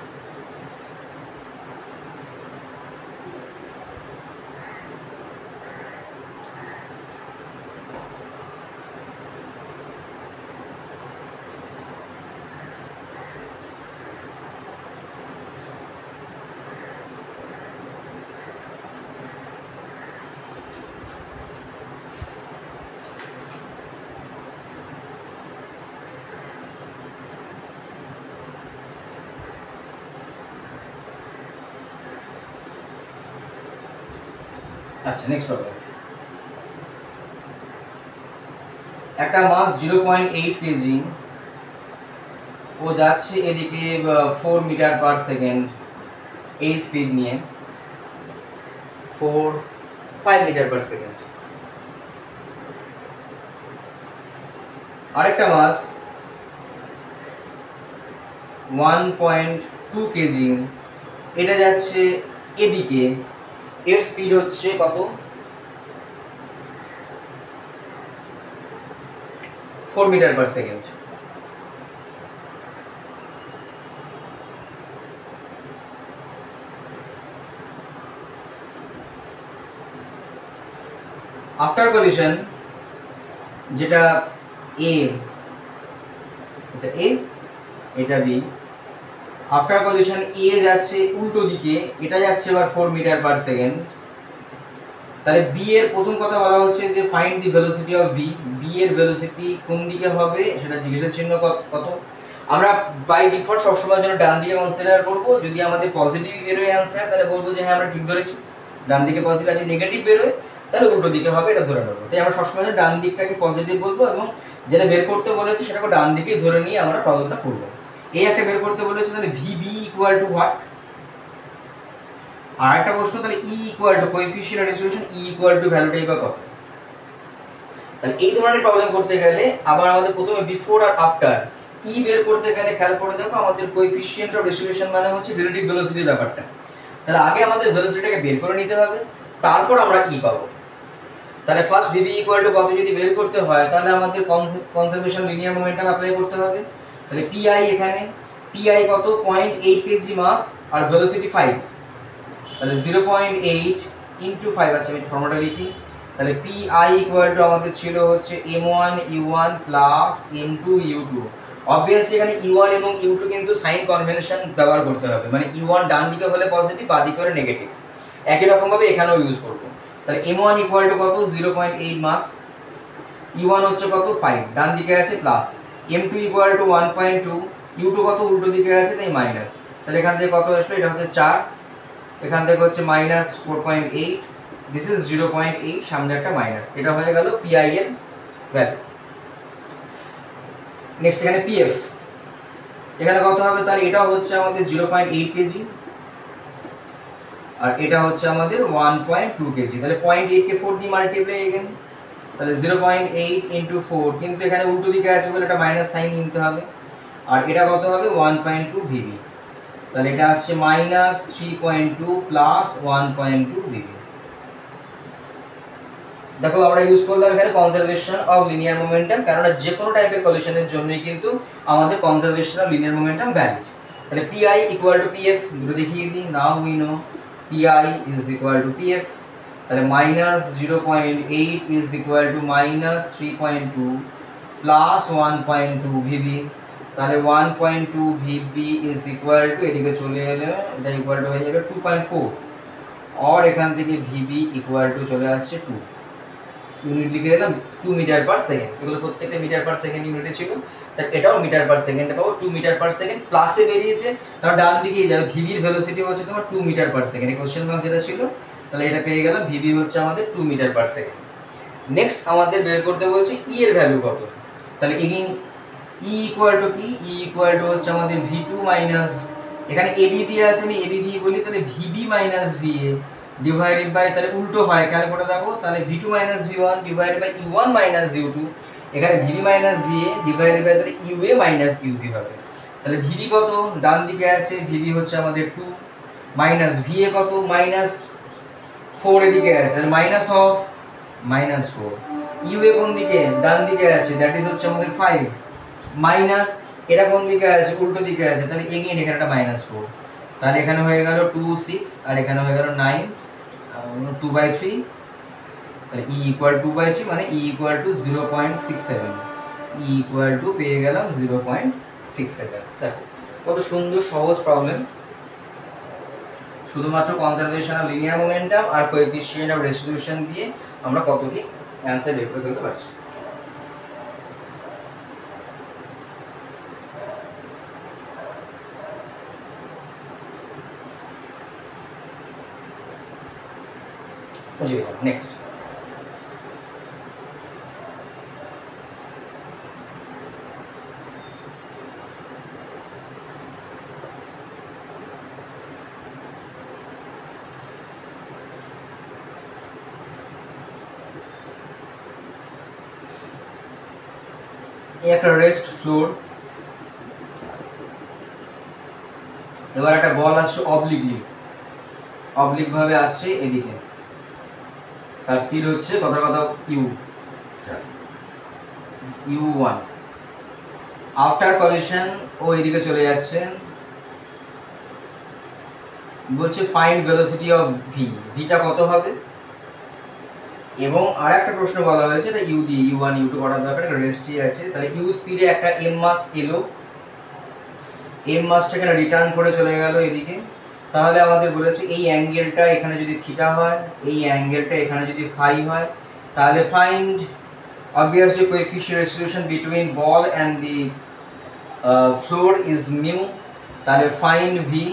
আচ্ছা নেক্সট প্রবলেম, একটা মাস 0.8 কেজি, ও যাচ্ছে এদিকে 4 মিটার পার সেকেন্ড এই স্পিড নিয়ে, 5 মিটার পার সেকেন্ড। আরেকটা মাস 1.2 কেজি, এটা যাচ্ছে এদিকে, এর স্পিড হচ্ছে কত, 4 metre per second. After collision, যেটা এ, এটা এ, এটা বি, আফটার কলিশন এ যাচ্ছে উল্টো দিকে, এটা যাচ্ছে এবার 4 মিটার পার সেকেন্ড। তাহলে বি এর প্রথম কথা বলা হচ্ছে যে find the velocity of v, B এর ভেলোসিটি কোন দিকে হবে সেটা জিজ্ঞাসা চিহ্ন কত। আমরা বাই ডিফল্ট সবসময় জন্য ডান দিকে কনসিডার করব, যদি আমাদের পজিটিভ বেরোয় অ্যান্সার তাহলে বলবো যে হ্যাঁ আমরা ঠিক ধরেছি, ডান দিকে পজিটিভ আছে, নেগেটিভ বেরোয় তাহলে উল্টো দিকে হবে, এটা ধরে নেবো। তাই আমরা সবসময় ডান দিকটাকে পজিটিভ বলবো এবং যেটা বের করতে বলেছে সেটাকে ডান দিকেই ধরে নিয়ে আমরা প্রবলেমটা করবো। এই একটা বের করতে বলেছে, তাহলে ভিবি ইকুয়াল টু হোয়াট। আর একটা প্রশ্ন, তাহলে e equal to coefficient of distribution, e equal to ভ্যালুটাই বা কত। তাহলে এই ধরনের প্রবলেম করতে গেলে আবার আমাদের প্রথমে বিফোর আর আফটার ই বের করতে গেলে খেয়াল করে দেখো আমাদের কোএফিসিয়েন্ট অফ ডিস্ট্রিবিউশন মানে হচ্ছে রিলেটিভ ভেলোসিটির ব্যাপারটা। তাহলে আগে আমাদের ভেলোসিটিটাকে বের করে নিতে হবে, তারপর আমরা ই পাবো। তাহলে ফার্স্ট ভিবি ইকুয়াল টু কত যদি বের করতে হয় তাহলে আমাদের কনজারভেশন লিনিয়ার মোমেন্টাম অ্যাপ্লাই করতে হবে। তাহলে পিআই, এখানে পিআই কত, 0.8 কেজি মাস আর ভেলোসিটি 5, তাহলে 0.8 ইন্টু 5, আচ্ছা আমি ফর্মুলাটা লিখি। তাহলে পিআই ইকুয়াল টু আমাদের ছিল হচ্ছে m1 u1 plus m2 u2। Obviously এখানে u1 এবং u2 কিন্তু সাইন কনভেনশন ব্যবহার করতে হবে, মানে u1 ডান দিকে হলে পজিটিভ, বাঁ দিকে হলে নেগেটিভ, একই রকম ভাবে এখানেও ইউজ করব। তাহলে m1 ইকুয়াল টু কত, 0.8 মাস, u1 হচ্ছে কত 5, ডান দিকে আছে plus, m2 equal to 1.2, u2 কত উল্টো দিকে আছে তাই মাইনাস। তাহলে এখান থেকে কত আসলো, এটা হচ্ছে 4, এখান থেকে হচ্ছে মাইনাস 4.8, দিস ইজ 0.8, সামনে একটা মাইনাস, এটা হয়ে গেল পিআই এর ভ্যালু। নেক্সট এখানে পিএফ, এখানে কত হবে, তাহলে এটা হচ্ছে আমাদের 0.8 কেজি আর এটা হচ্ছে আমাদের 1.2 কেজি। তাহলে 0.8 কে 4 দিয়ে মাল্টিপ্লাই এগেন, তাহলে 0.8 ইন্টু 4, কিন্তু এখানে উল্টো দিকে আছে বলে এটা মাইনাস সাইন নিতে হবে। আর এটা কত হবে 1.2 ভিবি, তাহলে এটা আসছে মাইনাস 3.2 প্লাস 1.2 ভিবি। দেখো আমরা ইউজ করলাম এখানে কনজারভেশন অফ লিনিয়ার মোমেন্টাম, কারণ যে কোনো টাইপের কলিশনের জন্যই কিন্তু আমাদের conservation of linear momentum valid. তাহলে পিআই ইকুয়াল টু পিএফ, দুটো দেখিয়ে দিই, now we know p i is equal to p f. তাহলে minus 0.8 is equal to minus 3.2 plus 1.2 v b. তাহলে 1.2 ভিবি ইজ ইকুয়াল টু, এদিকে চলে এলে এটা ইকুয়াল টু হয়ে যাবে 2.4, আর এখান থেকে ভিবি ইকুয়াল টু চলে আসছে 2, ইউনিট লিখে দিলাম 2 মিটার পার সেকেন্ড, এগুলো প্রত্যেকটা মিটার পার সেকেন্ড ইউনিটে ছিল, তাই এটাও মিটার পার সেকেন্ডে পাবো, 2 মিটার পার সেকেন্ড প্লাসে বেরিয়েছে, তার ডান দিকেই যাবে, ভিবির ভেলোসিটি হচ্ছে তোমার 2 metre per second, question mark যেটা ছিল, তাহলে এটা পেয়ে গেলাম, ভিবি হচ্ছে আমাদের 2 মিটার পার সেকেন্ড। নেক্সট আমাদের বের করতে বলছে ই এর ভ্যালু কত। তাহলে এগেইন ই ইকুয়াল টু কি, ই ইকুয়াল টু হচ্ছে আমাদের ভি2 মাইনাস, এখানে এবি দিয়ে আছে, আমি এবি দিয়ে বলি, তাহলে VB minus VA divided by, তাহলে উল্টো হয় খেয়াল করে দেখো, তাহলে v2 minus v1 divided by u1 minus u2, এখানে vb minus va divided by তাহলে ua মাইনাস ub হবে। তাহলে vb কত, ডান দিকে আছে, vb হচ্ছে আমাদের 2 মাইনাস va কত, মাইনাস 4 এদিকে আছে, তাহলে মাইনাস অফ মাইনাস 4, ua কোন দিকে, ডান দিকে আছে, দ্যাট ইজ হচ্ছে আমাদের 5, মাইনাস এটা কোন দিকে আছে, উল্টো দিকে আছে, তাহলে এগেইন এখানে একটা মাইনাস 4, তাহলে এখানে হয়ে গেল 2 6 আর এখানে হয়ে গেল 9, 2/3, তাহলে e ইকুয়াল 2/3 মানে e equal to 0.67, e equal to পেয়ে গেলাম 0.67। দেখো কত সুন্দর সহজ প্রবলেম, শুধুমাত্র কনজারভেশন অফ লিনিয়ার মোমেন্টাম আর কোএফিসিয়েন্ট অফ ডিস্ট্রিবিউশন দিয়ে আমরা কতটি অ্যানসার বের করে ফেলতে পারছি। বুঝে গেলাম। নেক্সট, একটা রেস্ট ফ্লোর, এবার একটা বল আসছে অবলিক ভাবে আসছে এদিকে, তার স্পিড হচ্ছে কথা u1। আফটার কলিশন ও এদিকে চলে যাচ্ছে, বলছে ফাইন্ড ভেলোসিটি অফ ভি, ভিটা কত হবে। এবং আর একটা প্রশ্ন বলা হয়েছে, এটা ইউ দিয়ে u1 u2 করার দরকার, রেস্টই আছে। তাহলে ইউ স্পিডে একটা এম মাস এলো, এম মাসটাকে রিটার্ন করে চলে গেল এদিকে। তাহলে আমাদের বলেছে এই অ্যাঙ্গেলটা এখানে যদি থিটা হয়, এই অ্যাঙ্গেলটা এখানে যদি ফাই হয়, তাহলে find obviously coefficient resolution between ball and the floor is mu, তাহলে ফাইন্ড ভি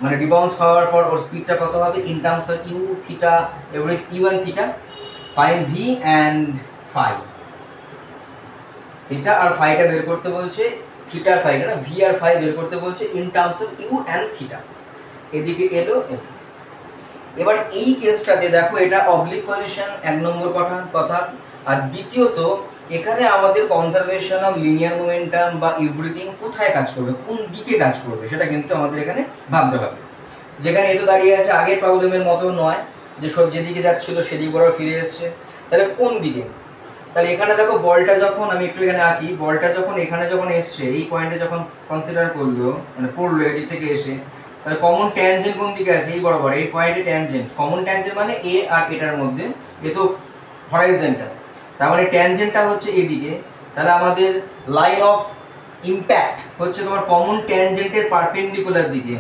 মানে রিবাউন্স পাওয়ার পর ওর স্পিডটা কত হবে in terms of u theta every u one theta, find v and phi, theta আর ফাইটা বের করতে বলছে, থিটা আর ফাইটা না, ভি আর ফাই বের করতে বলছে in terms of u and theta. এদিকে এলো। এবার এই কেসটাতে দেখো এটা অবলিক কলিশন এক নম্বর কথা। আর দ্বিতীয়ত এখানে আমাদের কনজারভেশন অফ লিনিয়ার মোমেন্টাম বা এভরিথিং কোথায় কাজ করবে, কোন দিকে কাজ করবে, সেটা কিন্তু আমাদের এখানে ভাবতে হবে। যেখানে এ তো দাঁড়িয়ে আছে আগের প্রবলেমের মতো নয় যে যেদিকে যাচ্ছিল সেদিক বরাবর ফিরে এসছে, তাহলে কোন দিকে। তাহলে এখানে দেখো বলটা যখন আমি একটু এখানে আঁকি, বলটা যখন এখানে যখন এসছে এই পয়েন্টে যখন কনসিডার করলো মানে পড়লো এদিক থেকে এসে, তাহলে কমন ট্যানজেন্ট কোন দিকে আছে, এই বরাবর এই পয়েন্টে ট্যানজেন্ট, কমন ট্যানজেন্ট মানে এ আর এটার মধ্যে, এ তো হরাইজন্টাল, তার মানে ট্যানজেন্টটা হচ্ছে এদিকে। তাহলে আমাদের লাইন অফ ইম্প্যাক্ট হচ্ছে তোমার কমন ট্যানজেন্টের পারপেন্ডিকুলার দিকে,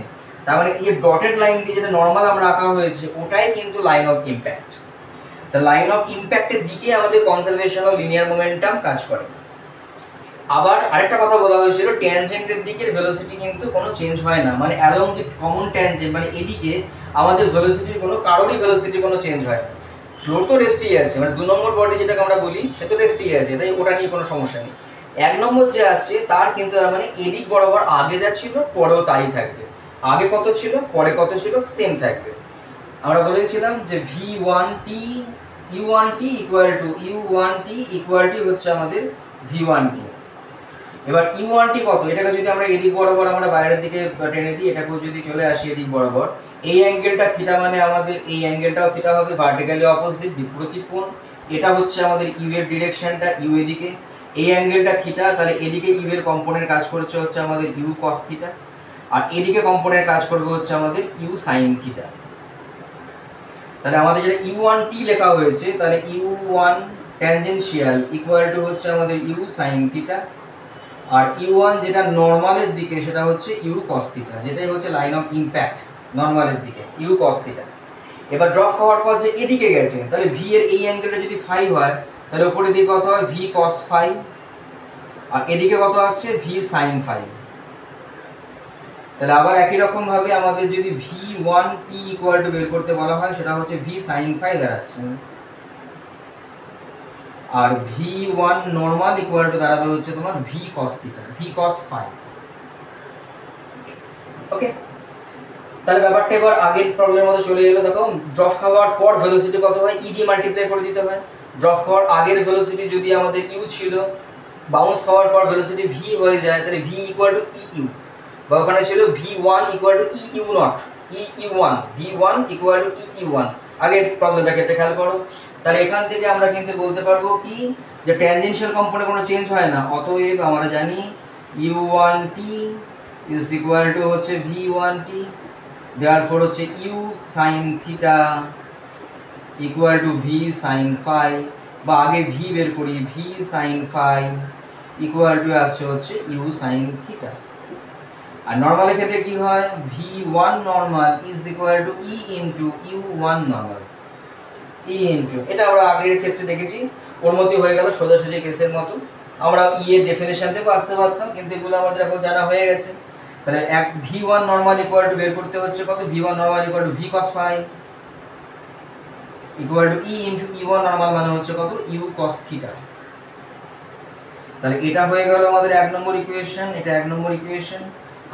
তার মানে এই ডটেড লাইন দিয়ে যেটা নর্মাল আমরা আঁকা হয়েছে ওটাই কিন্তু line of impact. The line of ইম্প্যাক্টের দিকে আমাদের কনজারভেশন অফ লিনিয়ার মোমেন্টাম কাজ করে। আবার আরেকটা কথা বলা হয়েছিল, ট্যানজেন্টের দিকের ভেলোসিটি কিন্তু কোনো চেঞ্জ হয় না, মানে অ্যালং দি কমন ট্যানজেন্ট মানে এদিকে আমাদের ভেলোসিটির কারোরই ভেলোসিটি কোনো চেঞ্জ হয় না। ফ্লোর তো রেস্টই আছে, মানে 2 নম্বর বডি যেটাকে আমরা বলি সে তো রেস্টই আছে, তাই ওটা নিয়ে কোনো সমস্যা নেই। 1 নম্বর যে আসছে তার কিন্তু তার মানে এদিক বরাবর আগে যা ছিল পরেও তাই থাকবে, আগে কত ছিল পরে কত ছিল সেম থাকবে। আমরা বলেছিলাম যে v1t u1t ইকুয়াল টু হচ্ছে আমাদের v1t। এবার u1t কত, এটাকে যদি আমরা এদিক বরাবর আমরা বাইরের দিকে টেনে দিই, এটাকেও যদি চলে আসি এদিক বরাবর, এই অ্যাঙ্গেলটা থিটা মানে আমাদের এই অ্যাঙ্গেলটাও থিটা হবে, ভার্টিক্যালি অপোজিট বিপরীত কোণ। এটা হচ্ছে আমাদের ইউ এর ডিরেকশনটা, ইউ এদিকে, এই অ্যাঙ্গেলটা থিটা, তাহলে এদিকে ইউ এর কম্পোনেন্ট কাজ করছে হচ্ছে আমাদের ইউ কস থিটা, আর এদিকে কম্পোনেন্ট কাজ করবে হচ্ছে আমাদের ইউ সাইন থিটা। তাহলে আমাদের যেটা u1t লেখা হয়েছে, তাহলে u1 ট্যানজেনশিয়াল ইকুয়াল টু হচ্ছে আমাদের u সাইন থিটা, আর u1 যেটা নরমালের দিকে সেটা হচ্ছে u cos থিটা, যেটাই হচ্ছে লাইন অফ ইম্প্যাক্ট নরমালের দিকে u cos থিটা। এবার ড্রপ হওয়ার পর যে এদিকে গেছে, তাহলে v এর এই অ্যাঙ্গেলটা যদি ফাই হয় তাহলে উপরের দিকে কত হয় v cos ফাই, আর এদিকে কত আসছে v sin ফাই। তাহলে আবার একই রকম ভাবে আমাদের যদি v1t ইকুয়াল টু বের করতে বলা হয় সেটা হচ্ছে v sin ফাই দাঁড়াচ্ছে, আর v1 নরমাল ইকুয়াল টু দাঁড়াবে হচ্ছে তোমার v cos theta, v cos phi. Okay, তাহলে ব্যাপারটা এবার আগের প্রবলেমের মধ্যে চলে এলো। দেখো ড্রপ খাওয়ার পর ভেলোসিটি কত হয়, ই দিয়ে মাল্টিপ্লাই করে দিতে হয়। ড্রপ খাওয়ার আগের ভেলোসিটি যদি আমাদের ইউ ছিল, বাউন্স খাওয়ার পর ভেলোসিটি ভি হয়ে যায়, তাহলে v equal to e u, বা ওখানে ছিল v1 equal to e u not e u one, v1 equal to e u one. আগের প্রবলেমটা ক্ষেত্রে খেয়াল করো। তাহলে এখান থেকে আমরা কিন্তু বলতে পারবো কি যে ট্যানজেনশিয়াল কম্পোনেন্ট কোনো চেঞ্জ হয় না, অতএব আমরা জানি u1t ইজ ইকুয়াল টু হচ্ছে v1t, therefore হচ্ছে u sin theta equal to v sin phi, বা আগে v বের করি, v sin phi equal to আসছে হচ্ছে u sin থিটা। আর নরমালের ক্ষেত্রে কি হয়, v1 normal is equal to e into u1 normal, e into, এটা আমরা আগের ক্ষেত্রে দেখেছি, ওর মধ্যে হয়ে গেল সোজাসুজি কেসের মতো। আমরা ই এর ডেফিনেশন থেকেও আসতে পারতাম, কিন্তু এগুলো আমাদের এখন জানা হয়ে গেছে। তাহলে এক v1 নরমাল ইকুয়াল টু বের করতে হচ্ছে কত, v1 normal equal to v cos phi, equal to e into E1 normal মানে হচ্ছে কত, ইউ কস থিটা। তাহলে এটা হয়ে গেল আমাদের 1 নম্বর ইকুয়েশন, এটা 1 নম্বর ইকুয়েশন,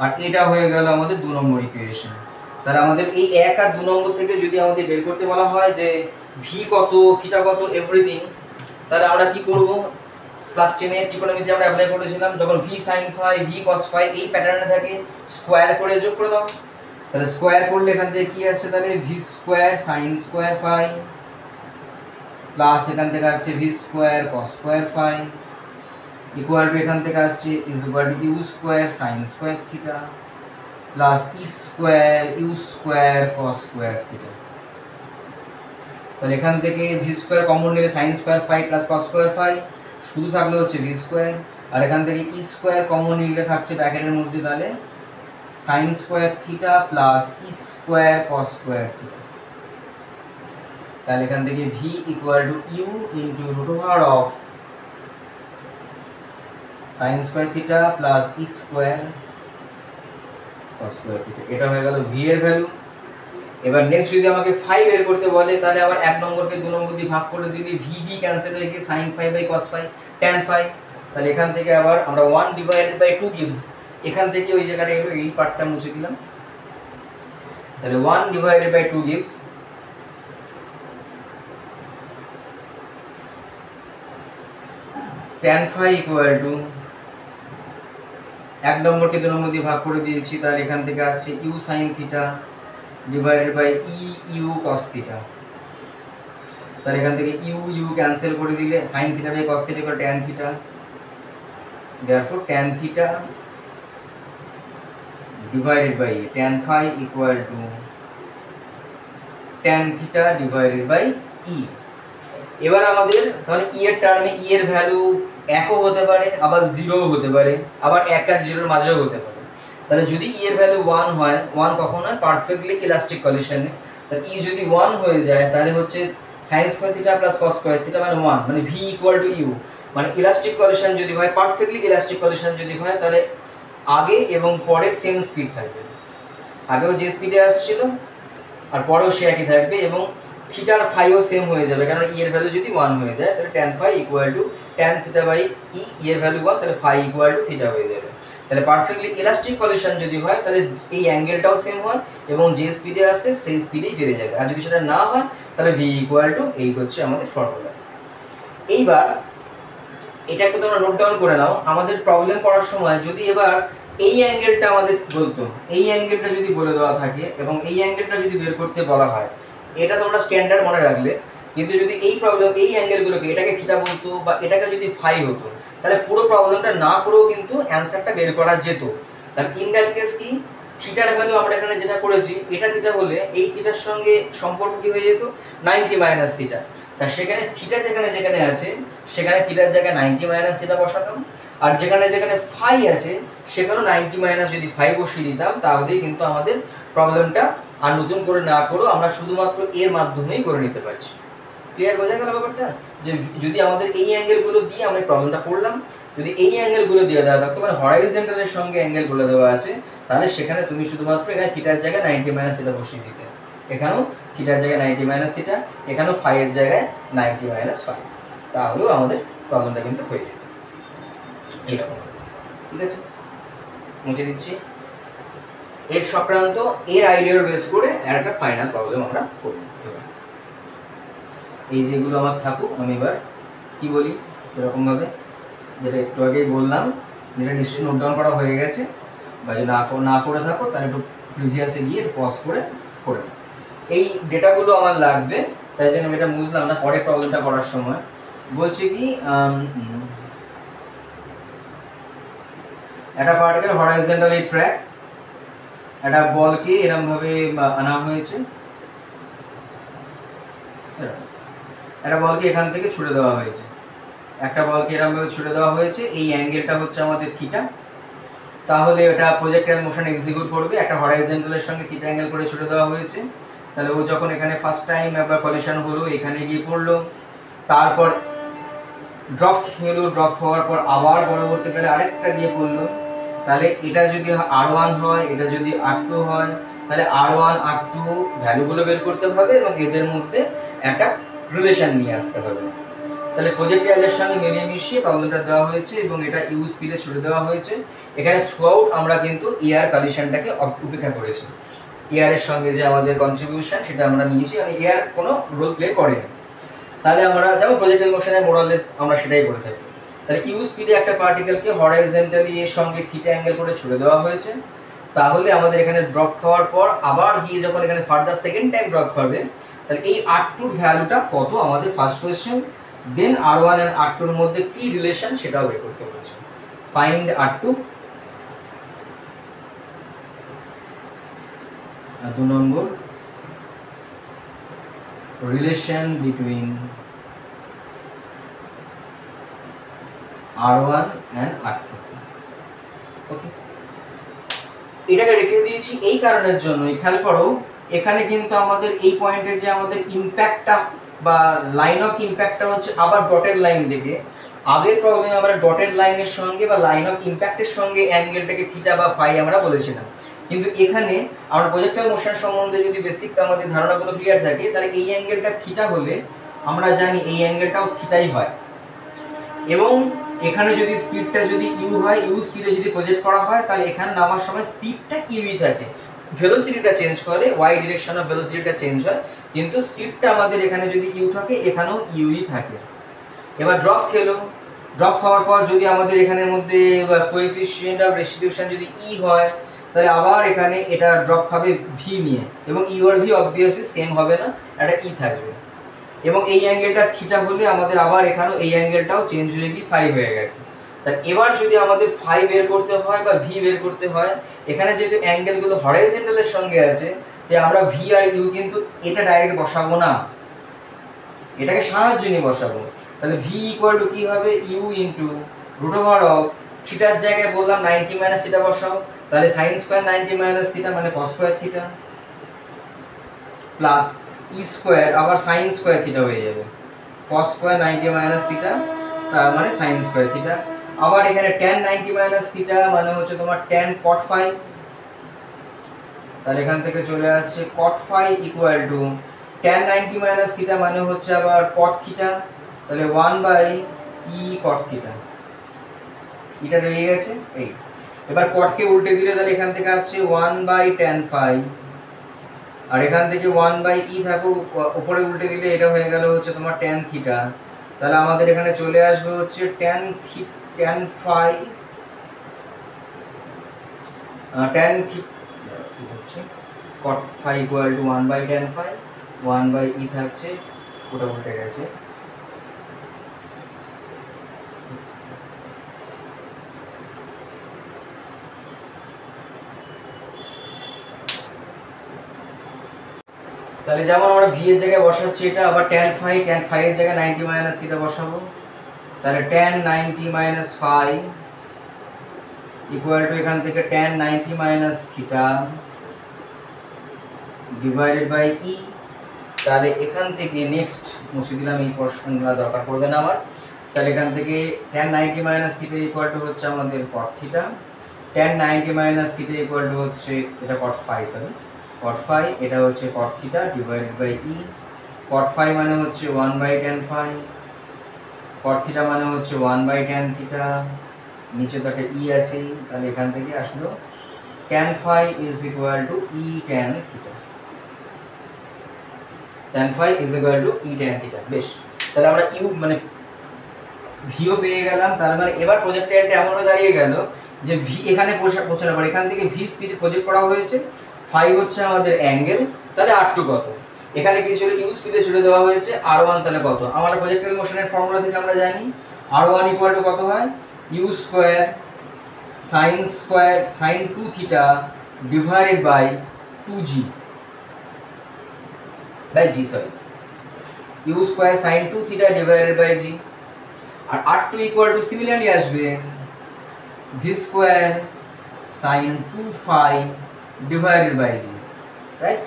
আর এটা হয়ে গেল আমাদের 2 নম্বর ইকুয়েশন। তাহলে আমাদের এই 1 আর 2 নম্বর থেকে যদি আমাদের বের করতে বলা হয় যে ভি কত, থিটা কত, এভরিথিং, তাহলে আমরা কি করব, ক্লাস 10 এর ট্রিগোনোমেট্রি আমরা অ্যাপ্লাই করেছিলাম, যখন v sin phi, v cos phi এই প্যাটার্নে থাকে স্কয়ার করে যোগ করে দাও। তাহলে স্কয়ার করলে এখান থেকে কি আসছে, তাহলে v square sin square phi plus এখান থেকে আসছে v square cos square phi equal to এখান থেকে আসছে is equal to u square sin square theta plus e square u square cos square theta. তাহলে এখান থেকে ভি স্কয়ার কমন নিলে sin square phi plus cos square phi, শুধু থাকলে হচ্ছে ভি স্কয়ার, আর এখান থেকে ই স্কয়ার কমন নিলে থাকছে ব্র্যাকেটের মধ্যে তাহলে sin square theta plus e square cos square theta. তাহলে এখান থেকে v equal to u into root over of sin square theta plus e square cos square theta. এটা হয়ে গেল ভি এর ভ্যালু। এবার নেক্সট যদি আমাকে ফাই বের করতে বলে, তাহলে আবার 1 নম্বরকে 2 নম্বর দিয়ে ভাগ করে দিলে ভি ভি ক্যান্সেল হয়ে গিয়ে sin phi by cos phi tan phi. তাহলে এখান থেকে আবার আমরা 1 ডিভাইডেড বাই 2 গিভস, এখান থেকে ওই জায়গাটা এই পার্টটা মুছে দিলাম। তাহলে 1 divided by 2 gives tan phi equal to 1 নম্বরকে 2 নম্বর দিয়ে ভাগ করে দিয়েছি, তাহলে এখান থেকে আসছে u sin theta divided by e u cos theta. তাহলে এখান থেকে ইউ ইউ ক্যান্সেল করে দিলে sin theta by cos theta equal tan theta, therefore tan theta divided by tan phi equal to tan theta divided by e. এবার আমাদের তাহলে ই এর টার্মে ই এর ভ্যালু 1ও হতে পারে, আবার 0ও হতে পারে, আবার 1 আর 0 এর মাঝেও হতে পারে। তাহলে যদি ই এর ভ্যালু 1 হয়, 1 কখন হয়, পারফেক্টলি ইলাস্টিক কলিশনে। তাহলে ই যদি 1 হয়ে যায়, তাহলে হচ্ছে sin square theta plus cos square theta মানে 1, মানে v ইকুয়াল টু ইউ, মানে ইলাস্টিক কলিশন যদি হয়, পারফেক্টলি ইলাস্টিক কলিশন যদি হয়, তাহলে আগে এবং পরে সেম স্পিড থাকবে, আগেও যে স্পিডে আসছিল আর পরেও সে একই থাকবে, এবং থিটার ফাইও সেম হয়ে যাবে, কারণ ই এর ভ্যালু যদি 1 হয়ে যায়, তাহলে tan phi equal to tan theta by e, e এর ভ্যালু 1, তাহলে ফাই ইকুয়াল টু থিটা হয়ে যাবে। তাহলে পারফেক্টলি ইলাস্টিক কলিশন যদি হয়, তাহলে এই অ্যাঙ্গেলটাও সেম হয় এবং যে স্পিডে আসছে সেই স্পিডেই ফিরে যাবে, আর যদি সেটা না হয় তাহলে v ইকুয়াল টু, এই হচ্ছে আমাদের ফর্মুলা। এইবার এটাকে তোমরা নোট ডাউন করে নাও, আমাদের প্রবলেম করার সময় যদি এবার এই অ্যাঙ্গেলটা আমাদের বলতো, এই অ্যাঙ্গেলটা যদি বলে দেওয়া থাকে এবং এই অ্যাঙ্গেলটা যদি বের করতে বলা হয়, এটা তোমরা স্ট্যান্ডার্ড মনে রাখলে, কিন্তু যদি এই প্রবলেম এই অ্যাঙ্গেলগুলোকে এটাকে থিটা বলতো বা এটাকে যদি ফাই হতো, তাহলে পুরো প্রবলেমটা না করেও কিন্তু অ্যান্সারটা বের করা যেত। তাহলে ইন দ্যাট কেস কি, থিটার ভ্যালু আমরা এখানে যেটা করেছি, এটা থিটা হলে এই থিটার সঙ্গে সম্পর্ক কি হয়ে যেত, 90 মাইনাস থিটা। তা সেখানে থিটা যেখানে যেখানে আছে সেখানে থিটার জায়গায় 90 মাইনাস থিটা বসাতাম, আর যেখানে যেখানে ফাই আছে সেখানেও 90 মাইনাস যদি ফাই বসিয়ে দিতাম, তাহলেই কিন্তু আমাদের প্রবলেমটা আর নতুন করে না করেও আমরা শুধুমাত্র এর মাধ্যমেই করে নিতে পারছি। ক্লিয়ার, বোঝা গেল ব্যাপারটা? যে যদি আমাদের এই অ্যাঙ্গেলগুলো দিয়ে আমরা প্রবলেমটা করলাম, যদি এই অ্যাঙ্গেলগুলো দিয়ে দেওয়া থাকতো, মানে হরাইজন্টালের সঙ্গে অ্যাঙ্গেলগুলো দেওয়া আছে, তাহলে সেখানে তুমি শুধুমাত্র এখানে থিটার জায়গায় 90 মাইনাস থিটা বসিয়ে দিতে, এখানেও থিটার জায়গায় 90 মাইনাস থিটা, এখানেও ফাই এর জায়গায় 90 মাইনাস ফাই, তাহলেও আমাদের প্রবলেমটা কিন্তু হয়ে যেত এইরকম। ঠিক আছে, মুছে দিচ্ছি। এর সংক্রান্ত এর আইডিয়ার বেস করে আর একটা ফাইনাল প্রবলেম আমরা করব। এই যেগুলো আমার থাকুক, আমি এবার কি বলি এরকমভাবে, যেটা একটু আগেই বললাম, যেটা নিশ্চয়ই নোট ডাউন করা হয়ে গেছে, বা যদি না করে থাকো তাহলে একটু প্রিভিয়াসে গিয়ে পজ করে করে নাও। এই ডেটাগুলো আমার লাগবে, তাই জন্য আমি এটা বুঝলাম না পরে প্রবলেমটা করার সময়। বলছে কি একটা পার্টিকেল হরাইজন্টালি ট্র্যাক, একটা বলকে এরকমভাবে আনা হয়েছে, একটা বলকে এখান থেকে ছুড়ে দেওয়া হয়েছে, একটা বলকে এরকমভাবে ছুড়ে দেওয়া হয়েছে, এই অ্যাঙ্গেলটা হচ্ছে আমাদের থিটা। তাহলে এটা প্রজেক্টাইল মোশন এক্সিকিউট করবে, একটা হরাইজন্টালের সঙ্গে থিটা অ্যাঙ্গেল করে ছুড়ে দেওয়া হয়েছে। তাহলে ও যখন এখানে ফার্স্ট টাইম একবার কলিশন হলো, এখানে গিয়ে পড়লো, তারপর ড্রপ হলো, ড্রপ হওয়ার পর আবার পরবর্তীকালে আরেকটা গিয়ে পড়লো। তাহলে এটা যদি R1 হয়, এটা যদি R2 হয়, তাহলে R1 R2 ভ্যালুগুলো বের করতে হবে এবং এদের মধ্যে একটা রিলেশন নিয়ে আসতে হবে। তাহলে প্রজেক্টাইলের সঙ্গে মিলিয়ে মিশিয়ে প্রবলেমটা দেওয়া হয়েছে এবং এটা ইউ স্পিডে ছুড়ে দেওয়া হয়েছে। এখানে থ্রু আউট আমরা কিন্তু এয়ার কন্ডিশনটাকে উপেক্ষা করেছি। এয়ারের সঙ্গে যে আমাদের কন্ট্রিবিউশন সেটা আমরা নিয়েছি, মানে এয়ার কোনো রোল প্লে করেনি। তাহলে আমরা যেমন প্রজেক্টাইল মোশনের মোরালেস আমরা সেটাই বলে থাকি। তাহলে ইউ স্পিডে একটা পার্টিকেলকে হরাইজন্টালি এর সঙ্গে থিটা অ্যাঙ্গেল করে ছুড়ে দেওয়া হয়েছে। তাহলে আমাদের এখানে ড্রপ খাওয়ার পর আবার গিয়ে যখন এখানে ফার্দার সেকেন্ড টাইম ড্রপ করবে, তাহলে এই R2 এর ভ্যালুটা কত আমাদের first question, then R1 and R2 এর মধ্যে কি রিলেশন সেটাও বের করতে বলছে। Find R2। আর 2 নম্বর relation between R1 and R2। Okay, এটাকে রেখে দিয়েছি এই কারণের জন্য, খেয়াল করো এখানে কিন্তু আমাদের এই পয়েন্টে যে আমাদের ইমপ্যাক্টটা বা লাইন অফ ইমপ্যাক্টটা হচ্ছে আবার ডটেড লাইন থেকে। আগের প্রবলেমে আমরা ডটেড লাইনের সঙ্গে বা লাইন অফ ইমপ্যাক্টের সঙ্গে অ্যাঙ্গেলটাকে থিটা বা ফাই আমরা বলেছিলাম, কিন্তু এখানে আমরা প্রজেক্টাইল মোশন সম্বন্ধে যদি বেসিক আমাদের ধারণাগুলো ক্লিয়ার থাকে, তাহলে এই অ্যাঙ্গেলটা থিটা হলে আমরা জানি এই অ্যাঙ্গেলটাও থিটাই হয়। এবং এখানে যদি স্পিডটা যদি ইউ হয়, ইউ স্পিডে যদি প্রজেক্ট করা হয়, তাহলে এখানে নামার সময় স্পিডটা কিউই থাকে, ভেলোসিটিটা চেঞ্জ করে, ওয়াই ডিরেকশন অফ ভেলোসিটিটা চেঞ্জ হয়, কিন্তু স্পিডটা আমাদের এখানে যদি ইউ থাকে এখানেও ইউই থাকে। এবার ড্রপ খেলো, ড্রপ খাওয়ার পর যদি আমাদের এখানের মধ্যে কোএফিসিয়েন্ট অফ রেস্টিটিউশন যদি ই হয়, তাহলে আবার এখানে এটা ড্রপ খাবে ভি নিয়ে, এবং ইউ আর ভি অবভিয়াসলি সেম হবে না, একটা ই থাকবে। এবং এই অ্যাঙ্গেলটা থিটা হলে আমাদের আবার এখানেও এই অ্যাঙ্গেলটাও চেঞ্জ হয়ে গিয়ে ফাই হয়ে গেছে। তা এবার যদি আমাদের ফাই বের করতে হয় বা ভি বের করতে হয়, এখানে যেহেতু অ্যাঙ্গেলগুলো হরাইজন্টালের সঙ্গে আছে, তাই আমরা ভি আর ইউ কিন্তু এটা ডাইরেক্ট বসাবো না, এটাকে সাহায্য নিয়ে বসাবো। তাহলে ভি ইকুয়াল টু কি হবে, u into root over of থিটার জায়গায় বললাম 90 মাইনাস থিটা বসাও, তাহলে সাইন স্কোয়ার 90 মাইনাস থিটা মানে cos square theta plus e square আবার সাইন স্কোয়ার থিটা হয়ে যাবে, কস স্কোয়ার 90 মাইনাস থিটা তার মানে সাইন স্কোয়ার থিটা। আবার এখানে tan 90 মাইনাস থিটা মানে হচ্ছে তোমার tan cot ফাই, তাহলে এখান থেকে চলে আসছে cot phi equal to tan 90 minus theta মানে হচ্ছে আবার cot থিটা, তাহলে 1/e cot থিটা, এটা রয়ে গেছে এই। এবার cot কে উল্টে দিলে তাহলে এখান থেকে আসছে 1/tan ফাই, আর এখান থেকে 1/e থাকো উপরে উল্টে দিলে এটা হয়ে গেল হচ্ছে তোমার tan থিটা। তাহলে আমাদের এখানে চলে আসবে হচ্ছে tan ফাই হচ্ছে cot phi equal to 1/tan phi, 1/e থাকছে, ওটা উল্টে গেছে। তাহলে যেমন আমরা ভি এর জায়গায় বসাচ্ছি এটা, আবার tan ফাই এর জায়গায় 90 মাইনাস থিটা বসাবো, তাহলে tan 90 minus phi equal to এখান থেকে tan 90 minus theta divided by e. তাহলে এখান থেকে নেক্সট মুছে দিলাম, এই পোরশনগুলো দরকার পড়বে না আমার। তাহলে এখান থেকে tan 90 minus theta equal to হচ্ছে আমাদের cot theta, tan 90 minus theta equal to হচ্ছে এটা cot phi, sorry cot phi, এটা হচ্ছে cot theta divided by e. cot phi মানে হচ্ছে 1/tan ফাই, cot থিটা মানে হচ্ছে 1/tan থিটা, নিচে তো একটা ই আছে, তাহলে এখান থেকে আসলো tan phi is equal to e tan theta, tan phi is equal to e tan theta. বেশ, তাহলে আমরা ইউ মানে ভিও পেয়ে গেলাম। তার মানে এবার প্রজেক্টাইলটা এমনভাবে দাঁড়িয়ে গেল যে ভি এখানে পৌঁছানোর পর এখান থেকে ভি স্পিডে প্রজেক্ট করা হয়েছে, ফাই হচ্ছে আমাদের অ্যাঙ্গেল, তাহলে R2 কত, এখানে কি ছিল ইউ স্পিডে ছুড়ে দেওয়া হয়েছে R1, তাহলে কত, আমরা প্রজেক্টাইল মোশনের ফর্মুলা থেকে আমরা জানি R1 ইকুয়াল টু কত হয়, u square sine 2 theta divided by 2g by g, sorry u square sine 2 theta divided by g. আর R2 ইকুয়াল টু সিমিলারলি আসবে v square sine 2 phi divided by g, right.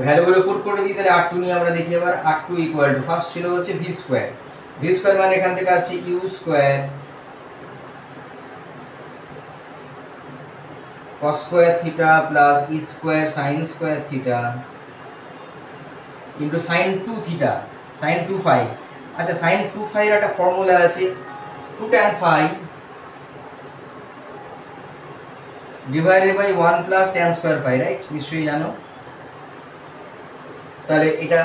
ভ্যালুগুলো put করে দিই, তাহলে R2 নিয়ে আমরা দেখি এবার। R2 ইকুয়াল টু ফার্স্ট ছিল হচ্ছে ভি স্কোয়ার মানে এখান থেকে আসছে u square cos square theta plus e square sin square theta into sin 2 theta sin 2 phi. আচ্ছা sin 2 ফাই এর একটা ফর্মুলা আছে 2 tan ফাই divided by 1 plus tan square phi, right? নিশ্চয়ই জানো। তাহলে এটা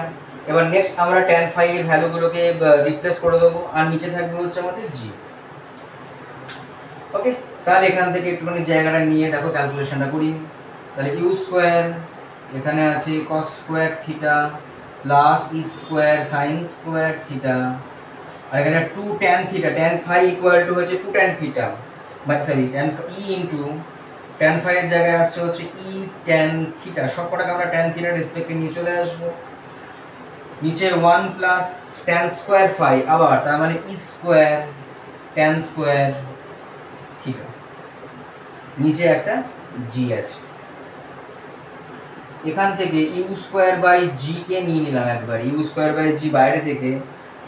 এবার নেক্সট আমরা tan ফাই এর ভ্যালুগুলোকে রিপ্লেস করে দেবো, আর নিচে থাকবে হচ্ছে আমাদের জি। ওকে, তাহলে এখান থেকে একটুখানি জায়গাটা নিয়ে দেখো ক্যালকুলেশনটা করি। তাহলে ইউ স্কোয়ার এখানে আছে cos square theta plus e square sin square theta, আর এখানে 2 tan theta, tan phi equal to হচ্ছে 2 tan theta sorry tan e into tan phi এর জায়গায় আসছে হচ্ছে ই tan থিটা, সবকটাকে আমরা tan থিটার রেসপেক্টে নিয়ে চলে আসবো। নিচে 1 প্লাস tan স্কোয়ার ফাই, আবার তার মানে ই স্কোয়ার tan স্কোয়ার থিটা, নিচে একটা জি আছে। এখান থেকে ইউ স্কোয়ার বাই জি কে নিয়ে নিলাম একবার, ইউ স্কোয়ার বাই জি বাইরে থেকে,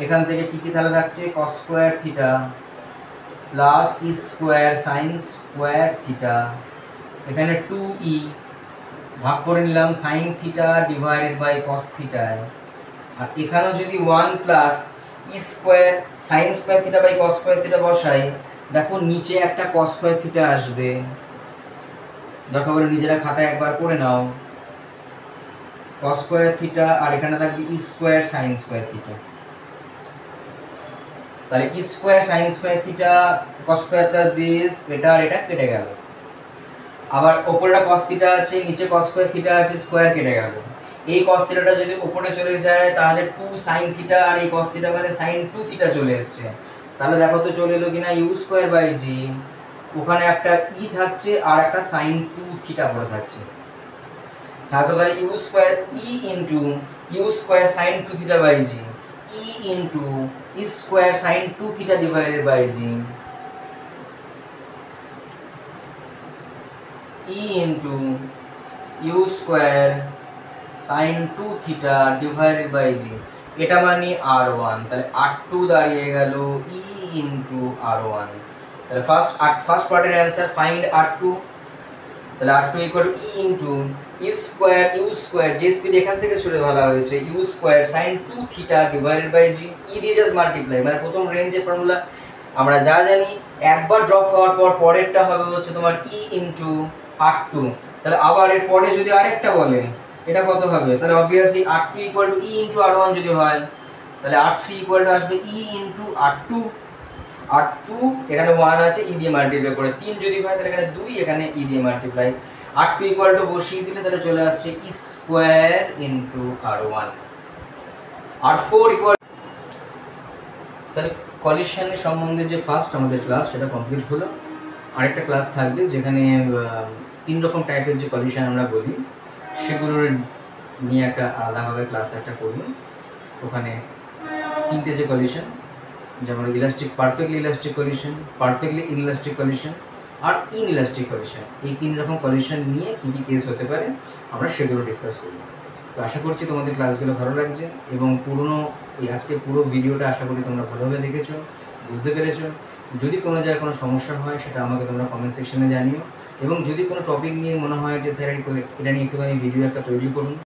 এখান থেকে কি কি তাহলে থাকছে cos square theta plus e square sin square theta, এখানে 2e ভাগ করে নিলাম sin theta divided by cos থিটায়, আর এখানেও যদি 1 প্লাস e square sin square theta by cos square theta বসাই, দেখো নিচে একটা cos স্কোয়ার থিটা আসবে, দরকার হলে নিজেরা খাতায় একবার করে নাও cos স্কোয়ার থিটা, আর এখানে থাকবে e square sin square theta. তাহলে e square sin square theta cos square plus this, এটা আর এটা কেটে গেল, আবার উপরেটা cos থিটা আছে, নিচে cos স্কোয়ার থিটা আছে, স্কোয়ার কেটে গেল। এই cos থিটাটা যদি উপরে চলে যায় তাহলে 2 sin থিটা, আর এই cos থিটা মানে sin 2 থিটা চলে এসেছে। তাহলে দেখো তো চলে এলো কিনা, ইউ স্কোয়ার বাই জি, ওখানে একটা ই থাকছে আর একটা sin 2 থিটা পড়ে থাকছে, তাহলে u square e into u square sin 2 theta by g, e into e square sin 2 theta divided by g, e into u square sin 2 theta divided by g, এটা মানে r1, তাহলে r2 দাঁড়িয়ে গেল ই into r1। তাহলে first পার্টের answer find r2, তাহলে r2 equal to e into e square u square, যে speed এখান থেকে শুরু বলা হয়েছে, u square sin 2 theta divided by g, e দিয়ে জাস্ট মাল্টিপ্লাই, মানে প্রথম রেঞ্জের ফর্মুলা আমরা যা জানি, একবার ড্রপ হওয়ার পর পরেরটা হবে হচ্ছে তোমার ই ইনটু r2। তাহলে আবার এর পরে যদি আরেকটা বলে এটা কত হবে, তাহলে obviously r2 equal to e into r1 যদি হয়, তাহলে r3 ইকুয়াল টু আসবে ই ইনটু r2, r2 এখানে 1 আছে, ই দিয়ে মাল্টিপ্লাই করে 3 যদি হয় তাহলে এখানে 2, এখানে ই দিয়ে মাল্টিপ্লাই, r2 ইকুয়াল টু বসিয়ে দিলে তাহলে চলে আসছে ই square into r1, r4 equal. তাহলে কলিশনের সম্বন্ধে যে ফার্স্ট আমাদের ক্লাস সেটা কমপ্লিট হলো। আরেকটা ক্লাস থাকবে যেখানে 3 রকম টাইপের যে কলিশন আমরা বলি সেগুলোর নিয়ে একটা আলাদাভাবে ক্লাস একটা করব। ওখানে 3টে যে কলিশন, যেমন elastic, perfectly elastic collision, perfectly inelastic collision আর ইনইলাস্টিক কলিশন, এই 3 রকম কলিশন নিয়ে কী কী কেস হতে পারে আমরা সেগুলো ডিসকাস করব। তো আশা করছি তোমাদের ক্লাসগুলো ভালো লাগছে, এবং এই আজকে পুরো ভিডিওটা আশা করি তোমরা ভালোভাবে দেখেছো, বুঝতে পেরেছো। যদি কোনো জায়গায় কোনো সমস্যা হয় সেটা আমাকে তোমরা কমেন্ট সেকশনে জানিও, এবং যদি কোনো টপিক নিয়ে মনে হয় যে স্যার এটা নিয়ে একটুখানি ভিডিও একটা তৈরি করুন,